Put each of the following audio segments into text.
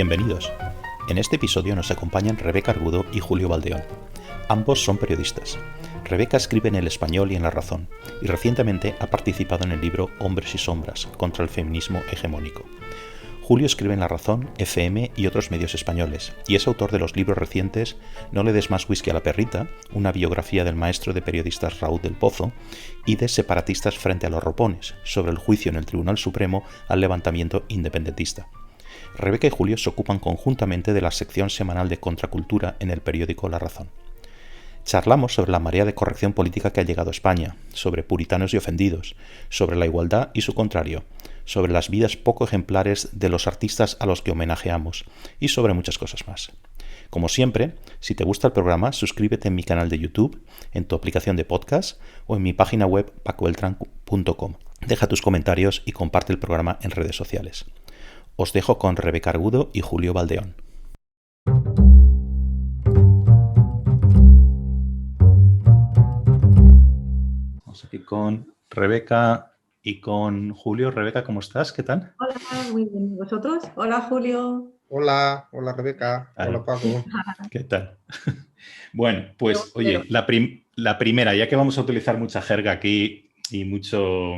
Bienvenidos. En este episodio nos acompañan Rebeca Argudo y Julio Baldeón. Ambos son periodistas. Rebeca escribe en El Español y en La Razón, y recientemente ha participado en el libro Hombres y Sombras, contra el feminismo hegemónico. Julio escribe en La Razón, FM y otros medios españoles, y es autor de los libros recientes No le des más whisky a la perrita, una biografía del maestro de periodistas Raúl del Pozo, y de Separatistas frente a los ropones, sobre el juicio en el Tribunal Supremo al levantamiento independentista. Rebeca y Julio se ocupan conjuntamente de la sección semanal de Contracultura en el periódico La Razón. Charlamos sobre la marea de corrección política que ha llegado a España, sobre puritanos y ofendidos, sobre la igualdad y su contrario, sobre las vidas poco ejemplares de los artistas a los que homenajeamos y sobre muchas cosas más. Como siempre, si te gusta el programa, suscríbete en mi canal de YouTube, en tu aplicación de podcast o en mi página web pacobeltran.com. Deja tus comentarios y comparte el programa en redes sociales. Os dejo con Rebeca Argudo y Julio Baldeón. Vamos aquí con Rebeca y con Julio. Rebeca, ¿cómo estás? ¿Qué tal? Hola, muy bien. ¿Y vosotros? Hola, Julio. Hola Rebeca. Hola, Paco. ¿Qué tal? Bueno, pues oye, la primera, ya que vamos a utilizar mucha jerga aquí y mucho...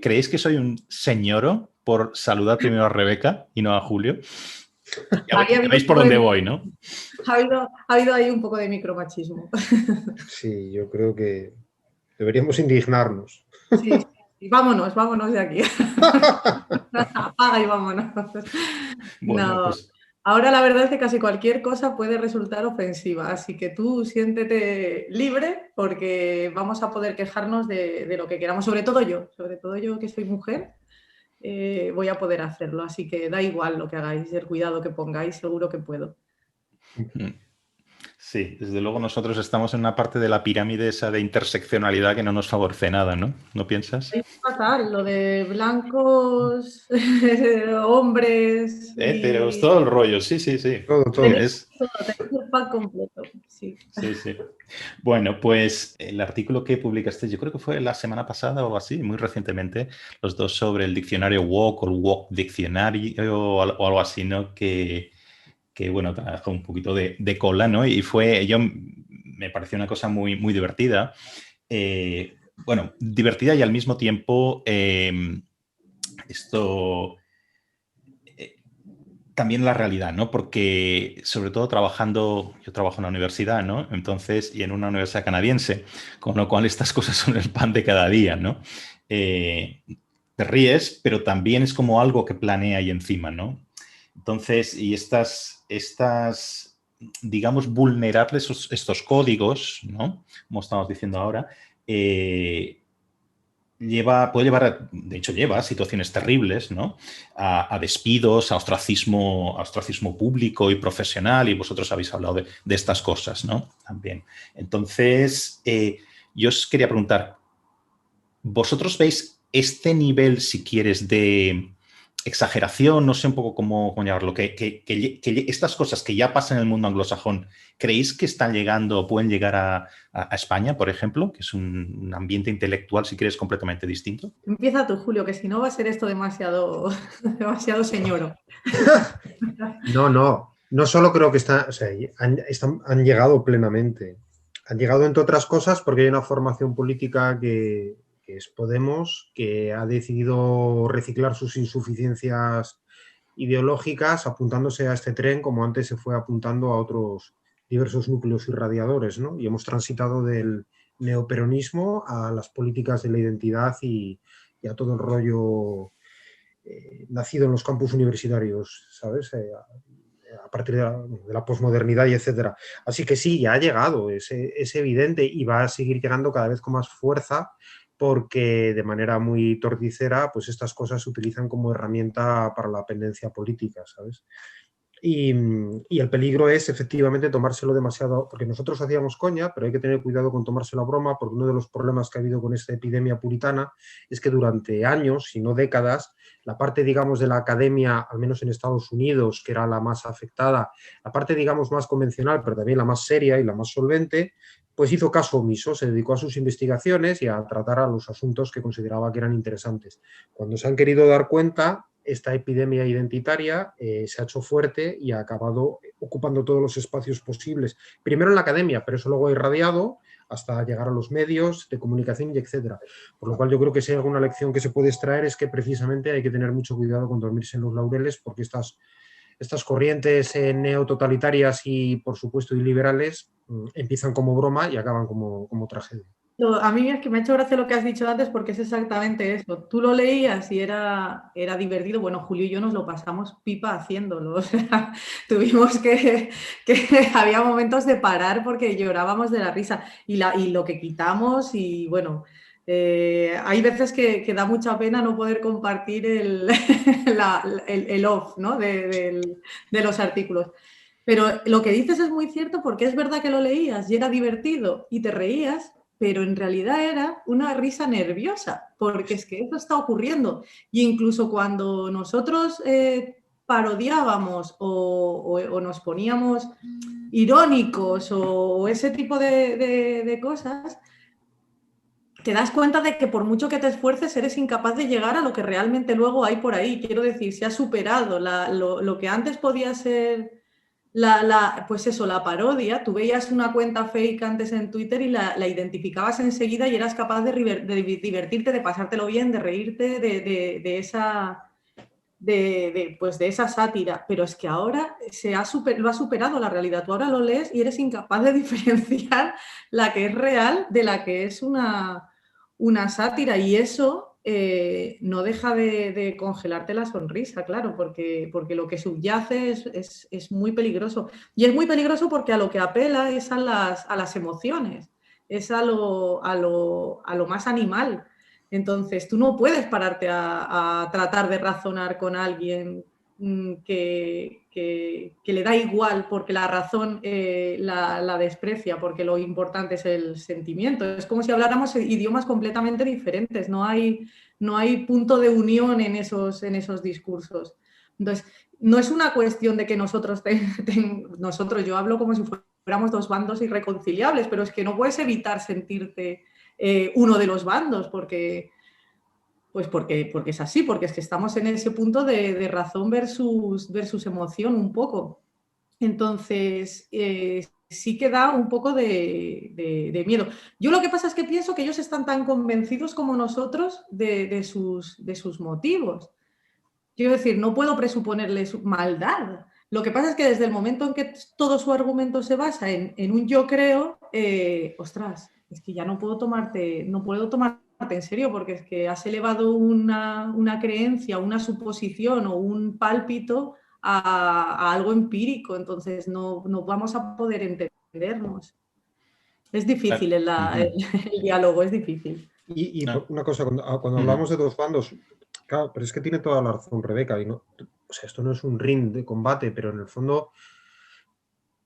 ¿Creéis que soy un señoro por saludar primero a Rebeca y no a Julio? Ya veis por dónde voy, ¿no? Ha habido ahí un poco de micromachismo. Sí, yo creo que deberíamos indignarnos. Sí. Vámonos de aquí. Apaga y vámonos. Bueno, no. pues... Ahora la verdad es que casi cualquier cosa puede resultar ofensiva, así que tú siéntete libre porque vamos a poder quejarnos de lo que queramos, sobre todo yo que soy mujer, voy a poder hacerlo, así que da igual lo que hagáis, el cuidado que pongáis, seguro que puedo. Sí, desde luego nosotros estamos en una parte de la pirámide esa de interseccionalidad que no nos favorece nada, ¿no? ¿No piensas? Es fatal, lo de blancos, hombres... Heteros, todo el rollo, sí. Todo. Tenéis el pack completo, sí. Sí. Bueno, pues el artículo que publicaste, yo creo que fue la semana pasada o así, muy recientemente, los dos sobre el diccionario woke o el woke diccionario o algo así, ¿no? Que bueno, trajo un poquito de cola, ¿no? Y me pareció una cosa muy, muy divertida. Bueno, divertida y al mismo tiempo también la realidad, ¿no? Porque sobre todo yo trabajo en la universidad, ¿no? Entonces, y en una universidad canadiense, con lo cual estas cosas son el pan de cada día, ¿no? Te ríes, pero también es como algo que planea ahí encima, ¿no? Entonces, y estas digamos, vulnerables estos códigos, ¿no? Como estamos diciendo ahora, lleva a situaciones terribles, ¿no? A despidos, a ostracismo público y profesional, y vosotros habéis hablado de estas cosas, ¿no? También. Entonces, yo os quería preguntar, ¿vosotros veis este nivel, si quieres, de exageración, no sé un poco cómo llamarlo, que estas cosas que ya pasan en el mundo anglosajón, ¿creéis que están llegando o pueden llegar a España, por ejemplo, que es un ambiente intelectual, si quieres, completamente distinto? Empieza tú, Julio, que si no va a ser esto demasiado señoro. No solo creo que han llegado plenamente. Han llegado, entre otras cosas, porque hay una formación política que es Podemos, que ha decidido reciclar sus insuficiencias ideológicas apuntándose a este tren, como antes se fue apuntando a otros diversos núcleos irradiadores, ¿no? Y hemos transitado del neoperonismo a las políticas de la identidad y a todo el rollo nacido en los campus universitarios, ¿sabes? A partir de la posmodernidad y etcétera. Así que sí, ya ha llegado, es evidente y va a seguir llegando cada vez con más fuerza porque de manera muy torticera pues estas cosas se utilizan como herramienta para la pendencia política, ¿sabes? Y el peligro es efectivamente tomárselo demasiado, porque nosotros hacíamos coña, pero hay que tener cuidado con tomárselo a broma, porque uno de los problemas que ha habido con esta epidemia puritana es que durante años, si no décadas, la parte, digamos, de la academia, al menos en Estados Unidos, que era la más afectada, la parte, digamos, más convencional, pero también la más seria y la más solvente, pues hizo caso omiso, se dedicó a sus investigaciones y a tratar a los asuntos que consideraba que eran interesantes. Cuando se han querido dar cuenta, esta epidemia identitaria se ha hecho fuerte y ha acabado ocupando todos los espacios posibles. Primero en la academia, pero eso luego ha irradiado hasta llegar a los medios de comunicación y etcétera. Por lo cual yo creo que si hay alguna lección que se puede extraer es que precisamente hay que tener mucho cuidado con dormirse en los laureles, porque estas corrientes neototalitarias y, por supuesto, iliberales empiezan como broma y acaban como tragedia. A mí es que me ha hecho gracia lo que has dicho antes porque es exactamente eso. Tú lo leías y era divertido. Bueno, Julio y yo nos lo pasamos pipa haciéndolo. O sea, tuvimos que había momentos de parar porque llorábamos de la risa. Y lo que quitamos y bueno, hay veces que da mucha pena no poder compartir el off, ¿no? de los artículos. Pero lo que dices es muy cierto porque es verdad que lo leías y era divertido y te reías, pero en realidad era una risa nerviosa, porque es que eso está ocurriendo. Y incluso cuando nosotros parodiábamos o nos poníamos irónicos o ese tipo de cosas, te das cuenta de que por mucho que te esfuerces eres incapaz de llegar a lo que realmente luego hay por ahí. Quiero decir, se ha superado lo que antes podía ser... pues eso, la parodia, tú veías una cuenta fake antes en Twitter y la identificabas enseguida y eras capaz de divertirte, de pasártelo bien, de reírte de esa sátira. Pero es que ahora lo ha superado la realidad. Tú ahora lo lees y eres incapaz de diferenciar la que es real de la que es una sátira. Y eso... no deja de congelarte la sonrisa, claro, porque lo que subyace es muy peligroso. Y es muy peligroso porque a lo que apela es a las emociones, es a lo más animal. Entonces, tú no puedes pararte a tratar de razonar con alguien que le da igual porque la razón la desprecia, porque lo importante es el sentimiento. Es como si habláramos idiomas completamente diferentes, no hay punto de unión en esos discursos. Entonces, no es una cuestión de que nosotros, yo hablo como si fuéramos dos bandos irreconciliables, pero es que no puedes evitar sentirte uno de los bandos, porque es así, porque es que estamos en ese punto de razón versus emoción un poco. Entonces, sí que da un poco de miedo. Yo lo que pasa es que pienso que ellos están tan convencidos como nosotros de sus motivos. Quiero decir, no puedo presuponerles maldad. Lo que pasa es que desde el momento en que todo su argumento se basa en un yo creo, ostras, es que ya no puedo tomarte en serio, porque es que has elevado una creencia, una suposición o un pálpito a algo empírico, entonces no vamos a poder entendernos. Es difícil el diálogo, es difícil. Y una cosa, cuando hablamos de dos bandos, claro, pero es que tiene toda la razón Rebeca, y no, o sea, esto no es un ring de combate, pero en el fondo,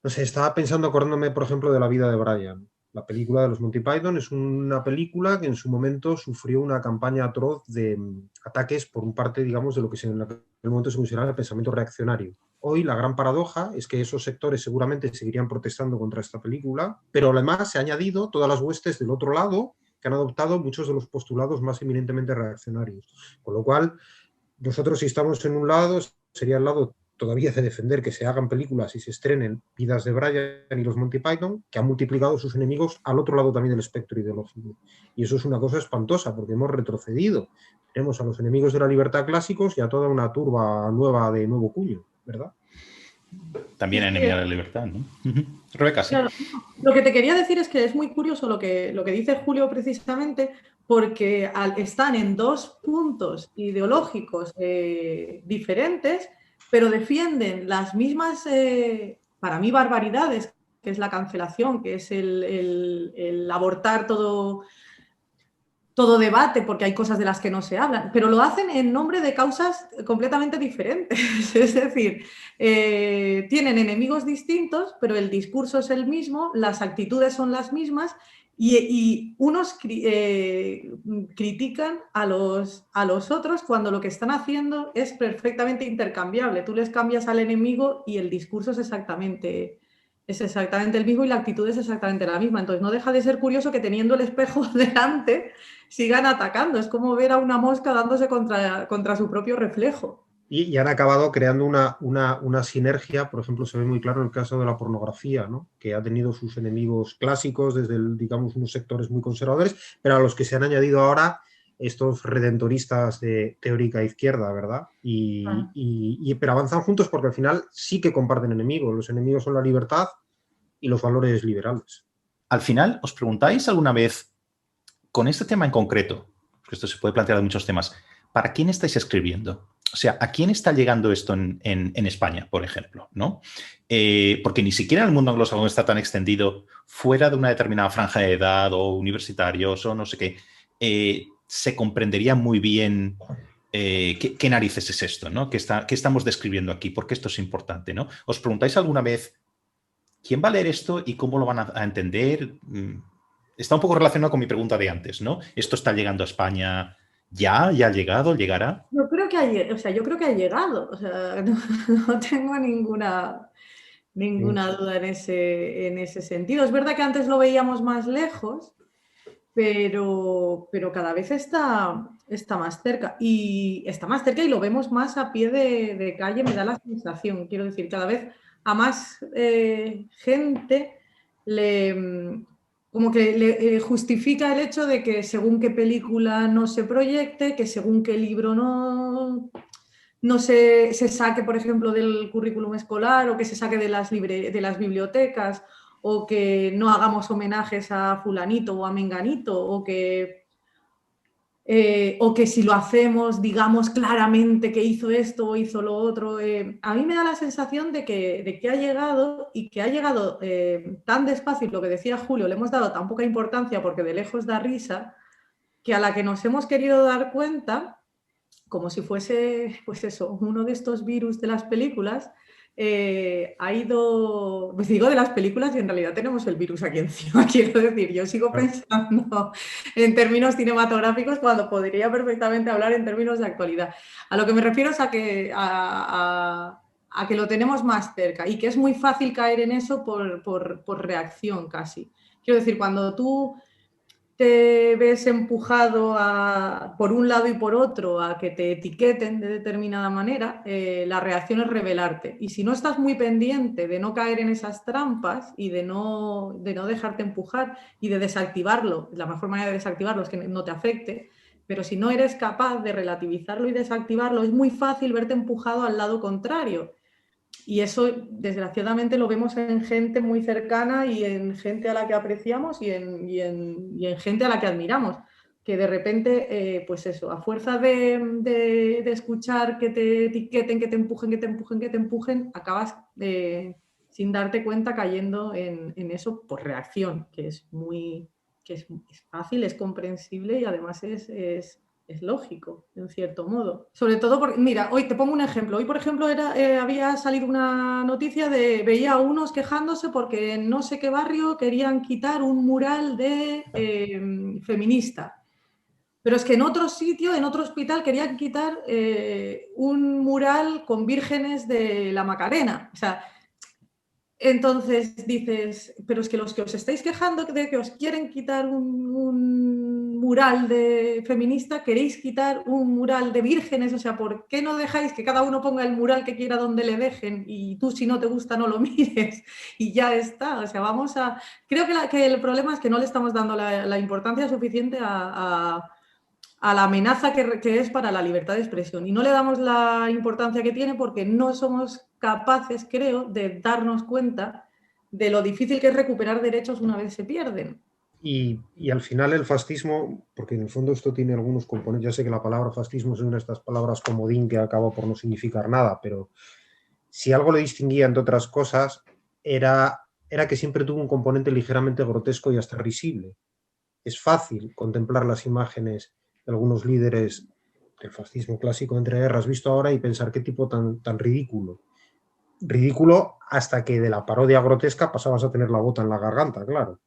no sé, estaba pensando, acordándome, por ejemplo, de La vida de Brian. La película de los Monty Python es una película que en su momento sufrió una campaña atroz de ataques por parte, digamos, de lo que en aquel momento se consideraba el pensamiento reaccionario. Hoy la gran paradoja es que esos sectores seguramente seguirían protestando contra esta película, pero además se ha añadido todas las huestes del otro lado que han adoptado muchos de los postulados más eminentemente reaccionarios. Con lo cual, nosotros si estamos en un lado, sería el lado todavía de defender que se hagan películas y se estrenen Vidas de Brian y los Monty Python, que han multiplicado sus enemigos al otro lado también del espectro ideológico. Y eso es una cosa espantosa, porque hemos retrocedido. Tenemos a los enemigos de la libertad clásicos y a toda una turba nueva de nuevo cuño, ¿verdad? También enemiga de la libertad, ¿no? Rebeca, sí. Claro, lo que te quería decir es que es muy curioso lo que dice Julio precisamente, porque están en dos puntos ideológicos diferentes, pero defienden las mismas, para mí, barbaridades, que es la cancelación, que es el abortar todo debate, porque hay cosas de las que no se hablan, pero lo hacen en nombre de causas completamente diferentes. Es decir, tienen enemigos distintos, pero el discurso es el mismo, las actitudes son las mismas y unos critican a los otros cuando lo que están haciendo es perfectamente intercambiable. Tú les cambias al enemigo y el discurso es exactamente el mismo y la actitud es exactamente la misma. Entonces no deja de ser curioso que teniendo el espejo delante sigan atacando. Es como ver a una mosca dándose contra su propio reflejo. Y han acabado creando una sinergia, por ejemplo, se ve muy claro en el caso de la pornografía, ¿no? Que ha tenido sus enemigos clásicos desde, digamos, unos sectores muy conservadores, pero a los que se han añadido ahora estos redentoristas de teórica izquierda, ¿verdad? Pero avanzan juntos porque al final sí que comparten enemigos. Los enemigos son la libertad y los valores liberales. Al final, ¿os preguntáis alguna vez, con este tema en concreto, porque esto se puede plantear de muchos temas, ¿para quién estáis escribiendo? O sea, ¿a quién está llegando esto en España, por ejemplo? ¿No? Porque ni siquiera el mundo anglosajón está tan extendido fuera de una determinada franja de edad o universitarios o no sé qué. Se comprendería muy bien qué narices es esto, ¿no? ¿Qué estamos describiendo aquí? ¿Por qué esto es importante? ¿No? ¿Os preguntáis alguna vez quién va a leer esto y cómo lo van a entender? Está un poco relacionado con mi pregunta de antes, ¿no? ¿Esto está llegando a España ya ha llegado, llegará? Yo creo que yo creo que ha llegado, o sea, no tengo ninguna duda en ese sentido. Es verdad que antes lo veíamos más lejos, pero cada vez está más cerca. Y está más cerca y lo vemos más a pie de calle, me da la sensación. Quiero decir, cada vez a más gente como que le justifica el hecho de que según qué película no se proyecte, que según qué libro no se saque, por ejemplo, del currículum escolar o que se saque de las bibliotecas o que no hagamos homenajes a fulanito o a menganito o que si lo hacemos digamos claramente que hizo esto o hizo lo otro. A mí me da la sensación de que ha llegado y que ha llegado tan despacio, lo que decía Julio, le hemos dado tan poca importancia porque de lejos da risa, que a la que nos hemos querido dar cuenta, como si fuese, pues eso, uno de estos virus de las películas, ha ido, pues digo de las películas y en realidad tenemos el virus aquí encima, quiero decir, yo sigo pensando en términos cinematográficos cuando podría perfectamente hablar en términos de actualidad. A lo que me refiero es a que lo tenemos más cerca y que es muy fácil caer en eso por reacción casi. Quiero decir, cuando tú te ves empujado por un lado y por otro a que te etiqueten de determinada manera, la reacción es rebelarte. Y si no estás muy pendiente de no caer en esas trampas y de no dejarte empujar y de desactivarlo, la mejor manera de desactivarlo es que no te afecte, pero si no eres capaz de relativizarlo y desactivarlo, es muy fácil verte empujado al lado contrario. Y eso, desgraciadamente, lo vemos en gente muy cercana y en gente a la que apreciamos y en gente a la que admiramos. Que de repente, pues eso, a fuerza de escuchar que te etiqueten, que te empujen, que te empujen, que te empujen, acabas sin darte cuenta cayendo en eso por reacción, que es fácil, es comprensible y además es lógico, en cierto modo. Sobre todo porque, mira, hoy te pongo un ejemplo. Hoy, por ejemplo, había salido una noticia veía a unos quejándose porque en no sé qué barrio querían quitar un mural de feminista. Pero es que en otro sitio, en otro hospital, querían quitar un mural con vírgenes de la Macarena. O sea, entonces dices, pero es que los que os estáis quejando de que os quieren quitar un mural de feminista, queréis quitar un mural de vírgenes, o sea, ¿por qué no dejáis que cada uno ponga el mural que quiera donde le dejen y tú si no te gusta no lo mires y ya está? O sea, creo que el problema es que no le estamos dando la importancia suficiente a la amenaza que es para la libertad de expresión. Y no le damos la importancia que tiene porque no somos capaces, creo, de darnos cuenta de lo difícil que es recuperar derechos una vez se pierden. Y al final el fascismo, porque en el fondo esto tiene algunos componentes, ya sé que la palabra fascismo es una de estas palabras comodín que acaba por no significar nada, pero si algo le distinguía, entre otras cosas, era que siempre tuvo un componente ligeramente grotesco y hasta risible. Es fácil contemplar las imágenes de algunos líderes del fascismo clásico entre guerras visto ahora y pensar qué tipo tan ridículo. Ridículo hasta que de la parodia grotesca pasabas a tener la bota en la garganta, claro.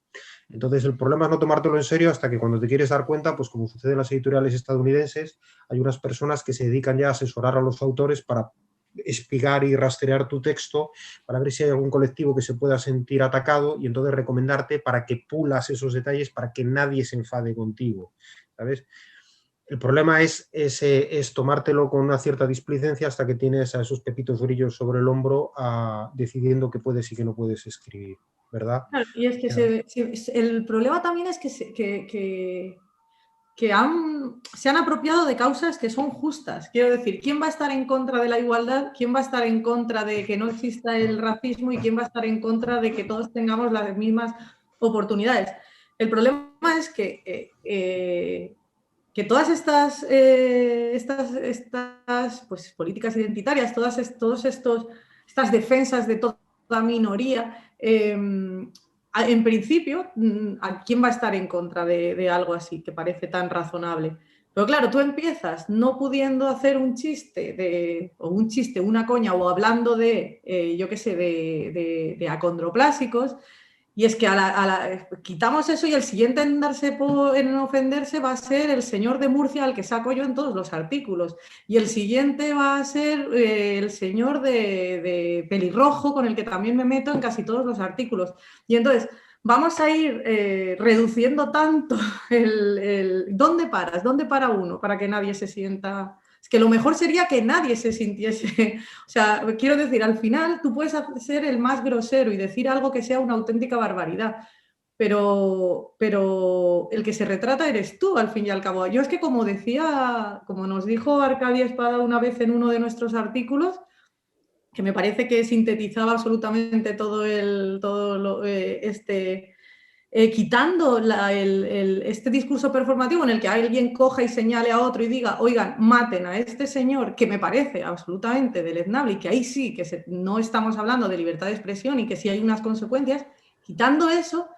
Entonces el problema es no tomártelo en serio hasta que cuando te quieres dar cuenta, pues como sucede en las editoriales estadounidenses, hay unas personas que se dedican ya a asesorar a los autores para espigar y rastrear tu texto para ver si hay algún colectivo que se pueda sentir atacado y entonces recomendarte para que pulas esos detalles para que nadie se enfade contigo, ¿sabes? El problema es tomártelo con una cierta displicencia hasta que tienes a esos pepitos grillos sobre el hombro decidiendo qué puedes y qué no puedes escribir, ¿verdad? Claro, y es que el problema también es que se han apropiado de causas que son justas. Quiero decir, ¿quién va a estar en contra de la igualdad? ¿Quién va a estar en contra de que no exista el racismo? ¿Y quién va a estar en contra de que todos tengamos las mismas oportunidades? El problema es que todas estas pues, políticas identitarias, estas defensas de toda minoría, en principio, ¿a quién va a estar en contra de algo así que parece tan razonable? Pero claro, tú empiezas no pudiendo hacer un chiste, una coña, o hablando yo qué sé, de acondroplásicos, y es que quitamos eso y el siguiente en ofenderse va a ser el señor de Murcia, al que saco yo en todos los artículos. Y el siguiente va a ser el señor de pelirrojo, con el que también me meto en casi todos los artículos. Y entonces vamos a ir reduciendo tanto ¿dónde paras? ¿Dónde para uno? Para que nadie se sienta... Es que lo mejor sería que nadie se sintiese... O sea, quiero decir, al final tú puedes ser el más grosero y decir algo que sea una auténtica barbaridad, pero el que se retrata eres tú, al fin y al cabo. Yo es que como nos dijo Arcadia Espada una vez en uno de nuestros artículos, que me parece que sintetizaba absolutamente quitando este discurso performativo en el que alguien coja y señale a otro y diga, oigan, maten a este señor, que me parece absolutamente deleznable y que ahí sí que no estamos hablando de libertad de expresión y que sí hay unas consecuencias, quitando eso,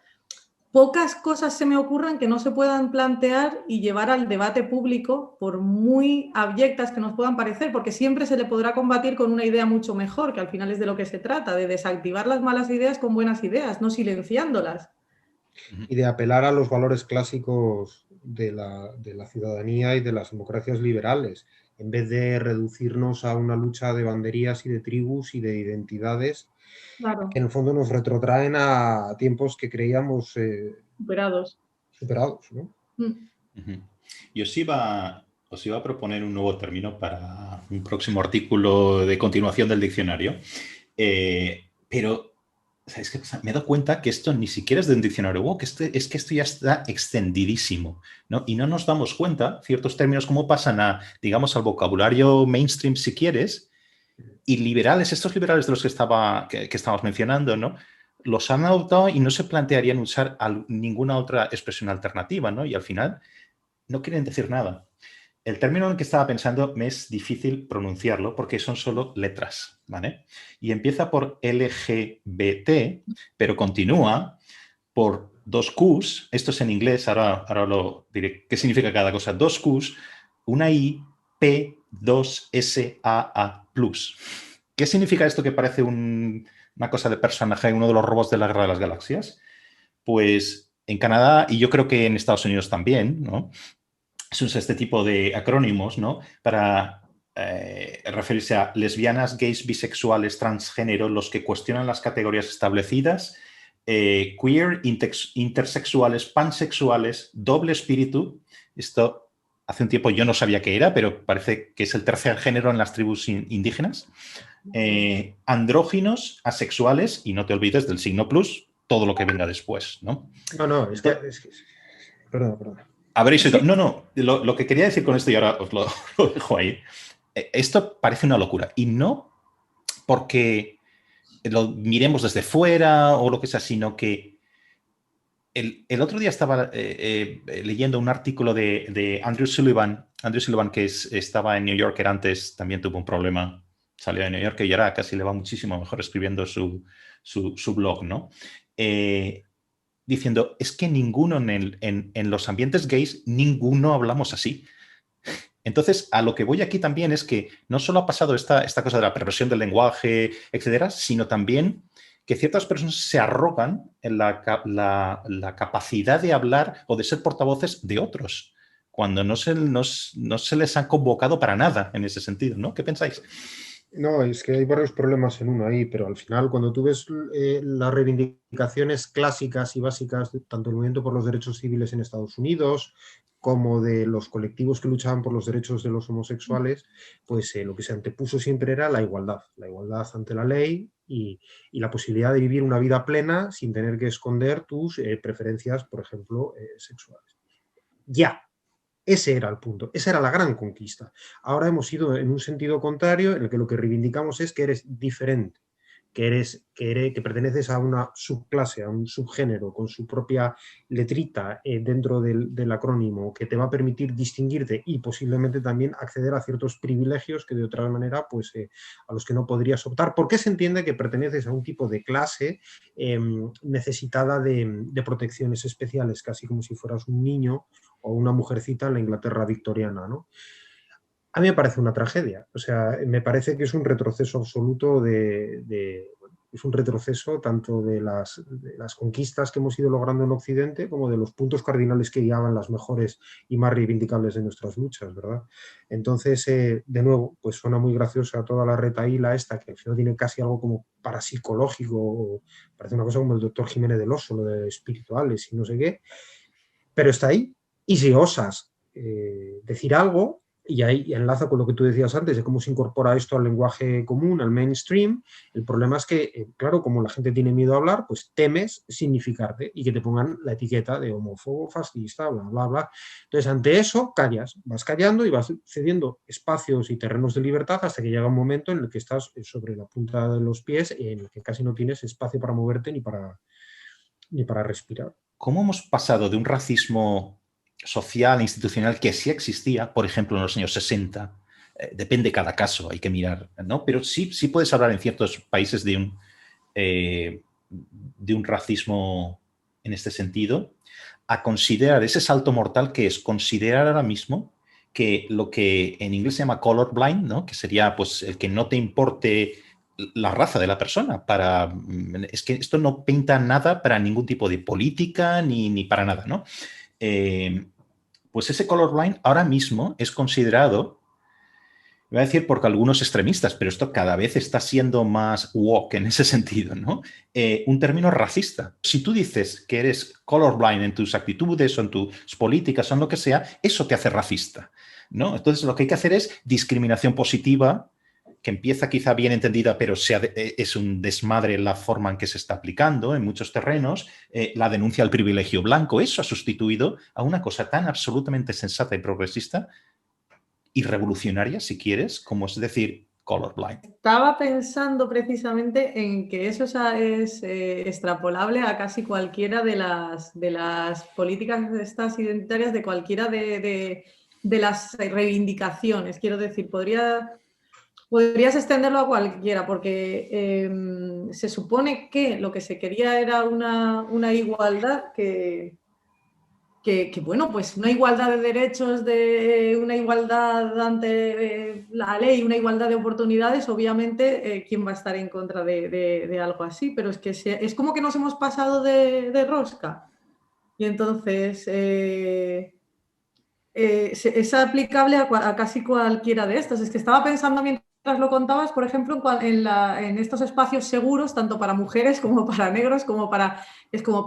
pocas cosas se me ocurran que no se puedan plantear y llevar al debate público, por muy abyectas que nos puedan parecer, porque siempre se le podrá combatir con una idea mucho mejor, que al final es de lo que se trata, de desactivar las malas ideas con buenas ideas, no silenciándolas. Y de apelar a los valores clásicos de la ciudadanía y de las democracias liberales, en vez de reducirnos a una lucha de banderías y de tribus y de identidades, claro, que en el fondo nos retrotraen a tiempos que creíamos superados, ¿no? Yo os iba a proponer un nuevo término para un próximo artículo de continuación del diccionario, pero ¿sabes qué pasa? Me he dado cuenta que esto ni siquiera es de un diccionario woke, es que esto ya está extendidísimo, ¿no? Y no nos damos cuenta ciertos términos cómo pasan digamos, al vocabulario mainstream, si quieres, y liberales, estos liberales de los que estábamos mencionando, ¿no? Los han adoptado y no se plantearían usar ninguna otra expresión alternativa, ¿no? Y al final no quieren decir nada. El término en el que estaba pensando me es difícil pronunciarlo porque son solo letras, ¿vale? Y empieza por LGBT, pero continúa por dos Qs. Esto es en inglés, ahora lo diré. ¿Qué significa cada cosa? Dos Qs, una I, P, 2, S, A, A+. ¿Qué significa esto que parece una cosa de personaje, uno de los robots de la Guerra de las Galaxias? Pues en Canadá, y yo creo que en Estados Unidos también, ¿no? Se usa este tipo de acrónimos, ¿no? Para referirse a lesbianas, gays, bisexuales, transgénero, los que cuestionan las categorías establecidas, queer, intersexuales, pansexuales, doble espíritu. Esto hace un tiempo yo no sabía qué era, pero parece que es el tercer género en las tribus indígenas. Andróginos, asexuales, y no te olvides del signo plus, todo lo que venga después, ¿no? No, es que perdón. Habréis oído. No, lo que quería decir con esto, y ahora os lo dejo ahí, esto parece una locura. Y no porque lo miremos desde fuera o lo que sea, sino que el otro día estaba leyendo un artículo de Andrew Sullivan, que estaba en New Yorker antes, también tuvo un problema, salió de New York y ahora casi le va muchísimo mejor escribiendo su blog, ¿no? Diciendo, es que ninguno en los ambientes gays, ninguno hablamos así. Entonces, a lo que voy aquí también es que no solo ha pasado esta cosa de la perversión del lenguaje, etcétera, sino también que ciertas personas se arrogan en la capacidad de hablar o de ser portavoces de otros, cuando no se les ha convocado para nada en ese sentido, ¿no? ¿Qué pensáis? No, es que hay varios problemas en uno ahí, pero al final cuando tú ves las reivindicaciones clásicas y básicas, tanto el movimiento por los derechos civiles en Estados Unidos, como de los colectivos que luchaban por los derechos de los homosexuales, pues lo que se antepuso siempre era la igualdad ante la ley y la posibilidad de vivir una vida plena sin tener que esconder tus preferencias, por ejemplo, sexuales. Ya. Ese era el punto, esa era la gran conquista. Ahora hemos ido en un sentido contrario, en el que lo que reivindicamos es que eres diferente, que perteneces a una subclase, a un subgénero, con su propia letrita dentro del acrónimo, que te va a permitir distinguirte y posiblemente también acceder a ciertos privilegios que de otra manera, pues, a los que no podrías optar, porque se entiende que perteneces a un tipo de clase necesitada de protecciones especiales, casi como si fueras un niño o una mujercita en la Inglaterra victoriana, ¿no? A mí me parece una tragedia, o sea, me parece que es un retroceso absoluto es un retroceso tanto de las conquistas que hemos ido logrando en Occidente como de los puntos cardinales que guiaban las mejores y más reivindicables de nuestras luchas, ¿verdad? Entonces, de nuevo, pues suena muy graciosa toda la retahíla esta, que al final tiene casi algo como parapsicológico, parece una cosa como el doctor Jiménez del Oso, lo de espirituales y no sé qué, pero está ahí. Y si osas decir algo, y ahí enlaza con lo que tú decías antes de cómo se incorpora esto al lenguaje común, al mainstream, el problema es que, claro, como la gente tiene miedo a hablar, pues temes significarte y que te pongan la etiqueta de homófobo, fascista, bla, bla, bla. Entonces, ante eso, callas, vas callando y vas cediendo espacios y terrenos de libertad hasta que llega un momento en el que estás sobre la punta de los pies, en el que casi no tienes espacio para moverte ni para respirar. ¿Cómo hemos pasado de un racismo social e institucional que sí existía, por ejemplo, en los años 60, depende de cada caso, hay que mirar, ¿no? Pero sí puedes hablar en ciertos países de un racismo en este sentido, a considerar ese salto mortal que es considerar ahora mismo que lo que en inglés se llama colorblind, ¿no? Que sería pues el que no te importe la raza de la persona. Es que esto no pinta nada para ningún tipo de política ni para nada, ¿no? Pues ese colorblind ahora mismo es considerado, voy a decir porque algunos extremistas, pero esto cada vez está siendo más woke en ese sentido, ¿no? Un término racista. Si tú dices que eres colorblind en tus actitudes o en tus políticas o en lo que sea, eso te hace racista, ¿no? Entonces lo que hay que hacer es discriminación positiva, que empieza quizá bien entendida, pero es un desmadre la forma en que se está aplicando en muchos terrenos, la denuncia al privilegio blanco, eso ha sustituido a una cosa tan absolutamente sensata y progresista y revolucionaria, si quieres, como es decir, colorblind. Estaba pensando precisamente en que eso es extrapolable a casi cualquiera de las políticas estas identitarias, de cualquiera de las reivindicaciones. Quiero decir, podrías extenderlo a cualquiera, porque se supone que lo que se quería era una igualdad que bueno, pues una igualdad de derechos, una igualdad ante la ley, una igualdad de oportunidades, obviamente, ¿quién va a estar en contra de algo así? Pero es que es como que nos hemos pasado de rosca. Y entonces es aplicable a casi cualquiera de estos. Es que estaba pensando mientras lo contabas, por ejemplo, en estos espacios seguros, tanto para mujeres como para negros,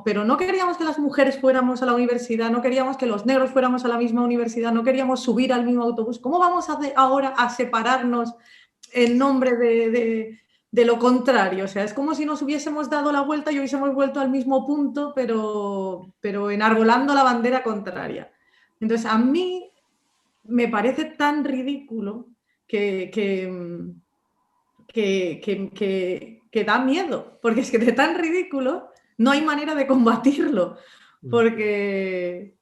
pero no queríamos que las mujeres fuéramos a la universidad, no queríamos que los negros fuéramos a la misma universidad, no queríamos subir al mismo autobús. ¿Cómo vamos ahora a separarnos en nombre de lo contrario? O sea, es como si nos hubiésemos dado la vuelta y hubiésemos vuelto al mismo punto, pero enarbolando la bandera contraria. Entonces, a mí me parece tan ridículo que da miedo, porque es que de tan ridículo no hay manera de combatirlo, porque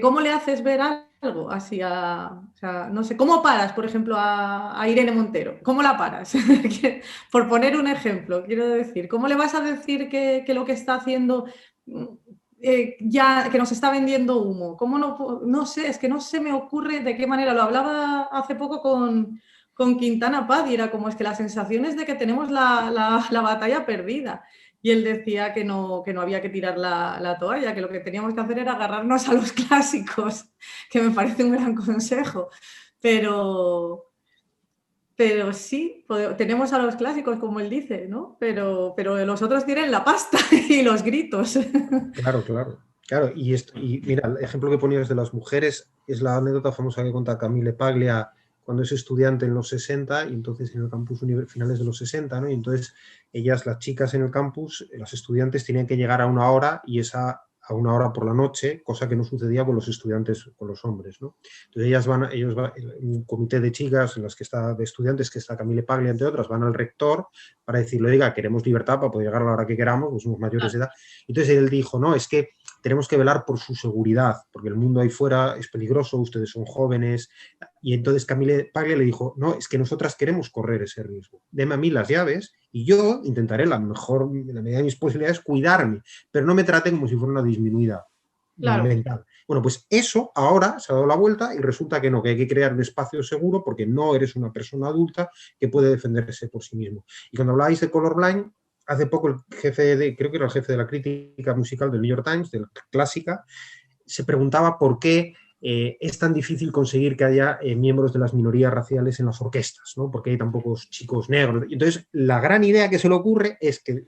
¿cómo le haces ver algo así o sea, no sé, ¿cómo paras, por ejemplo, a Irene Montero? ¿Cómo la paras? Por poner un ejemplo, quiero decir, ¿cómo le vas a decir que lo que está haciendo ya que nos está vendiendo humo? ¿Cómo no sé, es que no se me ocurre de qué manera? Lo hablaba hace poco con Quintana Paz y era como es que la sensación es de que tenemos la batalla perdida. Y él decía que no había que tirar la toalla, que lo que teníamos que hacer era agarrarnos a los clásicos, que me parece un gran consejo. Pero sí, tenemos a los clásicos, como él dice, ¿no? Pero los otros tienen la pasta y los gritos. Claro, claro. Claro, y mira, el ejemplo que ponías de las mujeres es la anécdota famosa que cuenta Camille Paglia cuando es estudiante en los 60 y entonces en el campus finales de los 60, ¿no? Y entonces ellas, las chicas en el campus, las estudiantes tenían que llegar a una hora y esa a una hora por la noche, cosa que no sucedía con los estudiantes, con los hombres, ¿no? Entonces ellos van, un comité de chicas en las que está, de estudiantes, que está Camille Paglia, entre otras, van al rector para decirle, oiga, queremos libertad para poder llegar a la hora que queramos, pues somos mayores de edad. Entonces él dijo, no, es que tenemos que velar por su seguridad, porque el mundo ahí fuera es peligroso, ustedes son jóvenes. Y entonces Camille Paglia le dijo, no, es que nosotras queremos correr ese riesgo. Deme a mí las llaves y yo intentaré en la medida de mis posibilidades, cuidarme, pero no me trate como si fuera una disminuida mental. Bueno, pues eso ahora se ha dado la vuelta y resulta que no, que hay que crear un espacio seguro porque no eres una persona adulta que puede defenderse por sí mismo. Y cuando habláis de colorblind, hace poco el jefe creo que era el jefe de la crítica musical del New York Times, de la clásica, se preguntaba por qué es tan difícil conseguir que haya miembros de las minorías raciales en las orquestas, ¿no? Porque hay tan pocos chicos negros. Y entonces, la gran idea que se le ocurre es que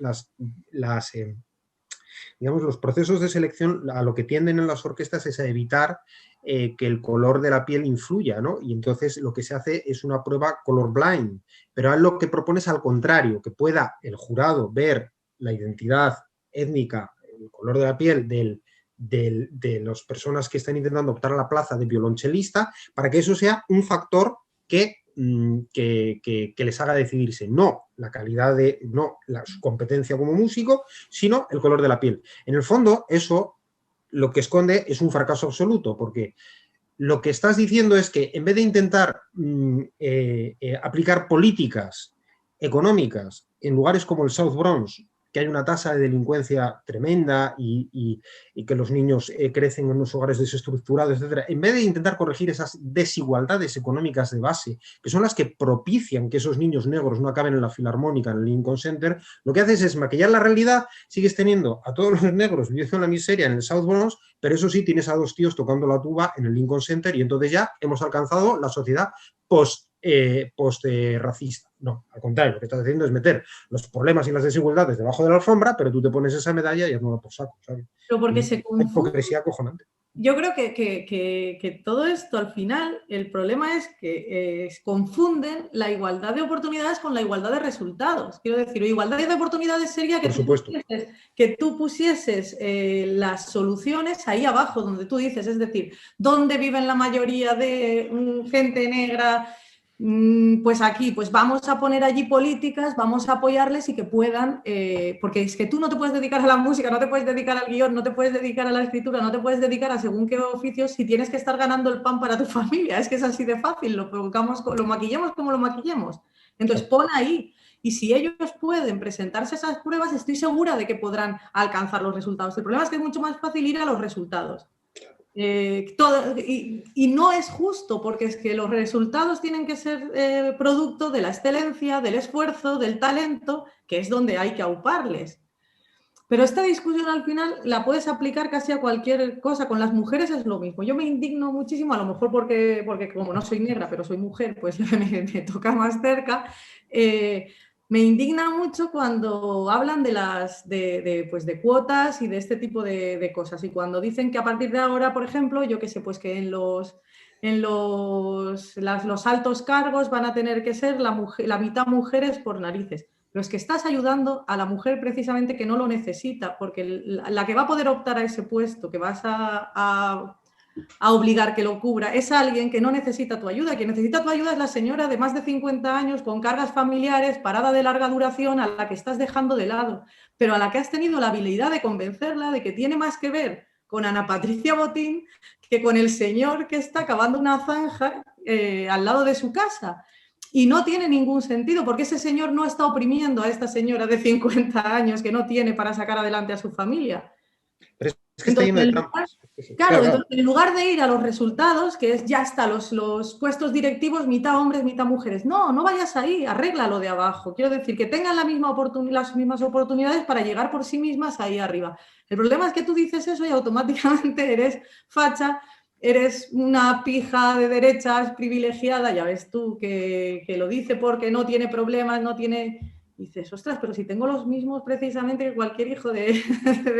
digamos, los procesos de selección a lo que tienden en las orquestas es a evitar que el color de la piel influya, ¿no? Y entonces lo que se hace es una prueba colorblind, pero lo que propone es al contrario, que pueda el jurado ver la identidad étnica, el color de la piel de las personas que están intentando optar a la plaza de violonchelista, para que eso sea un factor que les haga decidirse no la calidad no su competencia como músico, sino el color de la piel. En el fondo, eso lo que esconde es un fracaso absoluto, porque lo que estás diciendo es que en vez de intentar aplicar políticas económicas en lugares como el South Bronx, que hay una tasa de delincuencia tremenda y que los niños crecen en unos hogares desestructurados, etc. En vez de intentar corregir esas desigualdades económicas de base, que son las que propician que esos niños negros no acaben en la Filarmónica, en el Lincoln Center, lo que haces es maquillar la realidad, sigues teniendo a todos los negros viviendo en la miseria en el South Bronx, pero eso sí, tienes a dos tíos tocando la tuba en el Lincoln Center y entonces ya hemos alcanzado la sociedad post-racista. No, al contrario, lo que estás haciendo es meter los problemas y las desigualdades debajo de la alfombra, pero tú te pones esa medalla y es nueva por saco, ¿sabes? Pero porque se confunde. Hipocresía acojonante. Yo creo que todo esto al final, el problema es que confunden la igualdad de oportunidades con la igualdad de resultados. Quiero decir, igualdad de oportunidades sería que tú pusieses las soluciones ahí abajo, donde tú dices, es decir, ¿dónde viven la mayoría de gente negra? Pues aquí, pues vamos a poner allí políticas, vamos a apoyarles y que puedan, porque es que tú no te puedes dedicar a la música, no te puedes dedicar al guión, no te puedes dedicar a la escritura, no te puedes dedicar a según qué oficios si tienes que estar ganando el pan para tu familia. Es que es así de fácil, lo maquillemos como lo maquillemos. Entonces pon ahí. Y si ellos pueden presentarse esas pruebas, estoy segura de que podrán alcanzar los resultados. El problema es que es mucho más fácil ir a los resultados. Y no es justo, porque es que los resultados tienen que ser producto de la excelencia, del esfuerzo, del talento, que es donde hay que auparles. Pero esta discusión al final la puedes aplicar casi a cualquier cosa. Con las mujeres es lo mismo. Yo me indigno muchísimo, a lo mejor porque como no soy negra, pero soy mujer, pues me toca más cerca. Me indigna mucho cuando hablan de cuotas y de este tipo de cosas. Y cuando dicen que a partir de ahora, por ejemplo, yo qué sé, pues que en los altos cargos van a tener que ser la mitad mujeres por narices. Pero es que estás ayudando a la mujer precisamente que no lo necesita, porque la que va a poder optar a ese puesto, que vas a obligar que lo cubra, es alguien que no necesita tu ayuda. Quien necesita tu ayuda es la señora de más de 50 años con cargas familiares, parada de larga duración, a la que estás dejando de lado, pero a la que has tenido la habilidad de convencerla de que tiene más que ver con Ana Patricia Botín que con el señor que está cavando una zanja al lado de su casa. Y no tiene ningún sentido, porque ese señor no está oprimiendo a esta señora de 50 años que no tiene para sacar adelante a su familia. Pero es que está lleno de trampas. Claro, entonces, en lugar de ir a los resultados, que es ya está, los puestos directivos, mitad hombres, mitad mujeres. No vayas ahí, arréglalo de abajo. Quiero decir, que tengan las mismas oportunidades para llegar por sí mismas ahí arriba. El problema es que tú dices eso y automáticamente eres facha, eres una pija de derechas privilegiada, ya ves tú, que lo dice porque no tiene problemas, no tiene... dices, ostras, pero si tengo los mismos precisamente que cualquier hijo de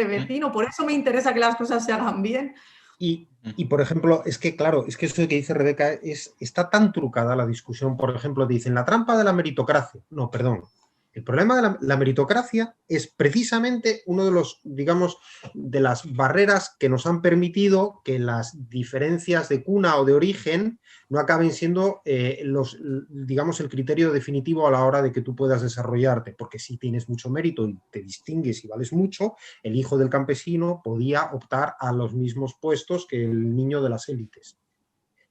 vecino, por eso me interesa que las cosas se hagan bien. Y, por ejemplo, es que, claro, es que eso que dice Rebeca está tan trucada la discusión. Por ejemplo, dicen la trampa de la meritocracia. No, perdón. El problema de la meritocracia es precisamente uno de los, digamos, de las barreras que nos han permitido que las diferencias de cuna o de origen no acaben siendo digamos, el criterio definitivo a la hora de que tú puedas desarrollarte, porque si tienes mucho mérito y te distingues y vales mucho, el hijo del campesino podía optar a los mismos puestos que el niño de las élites.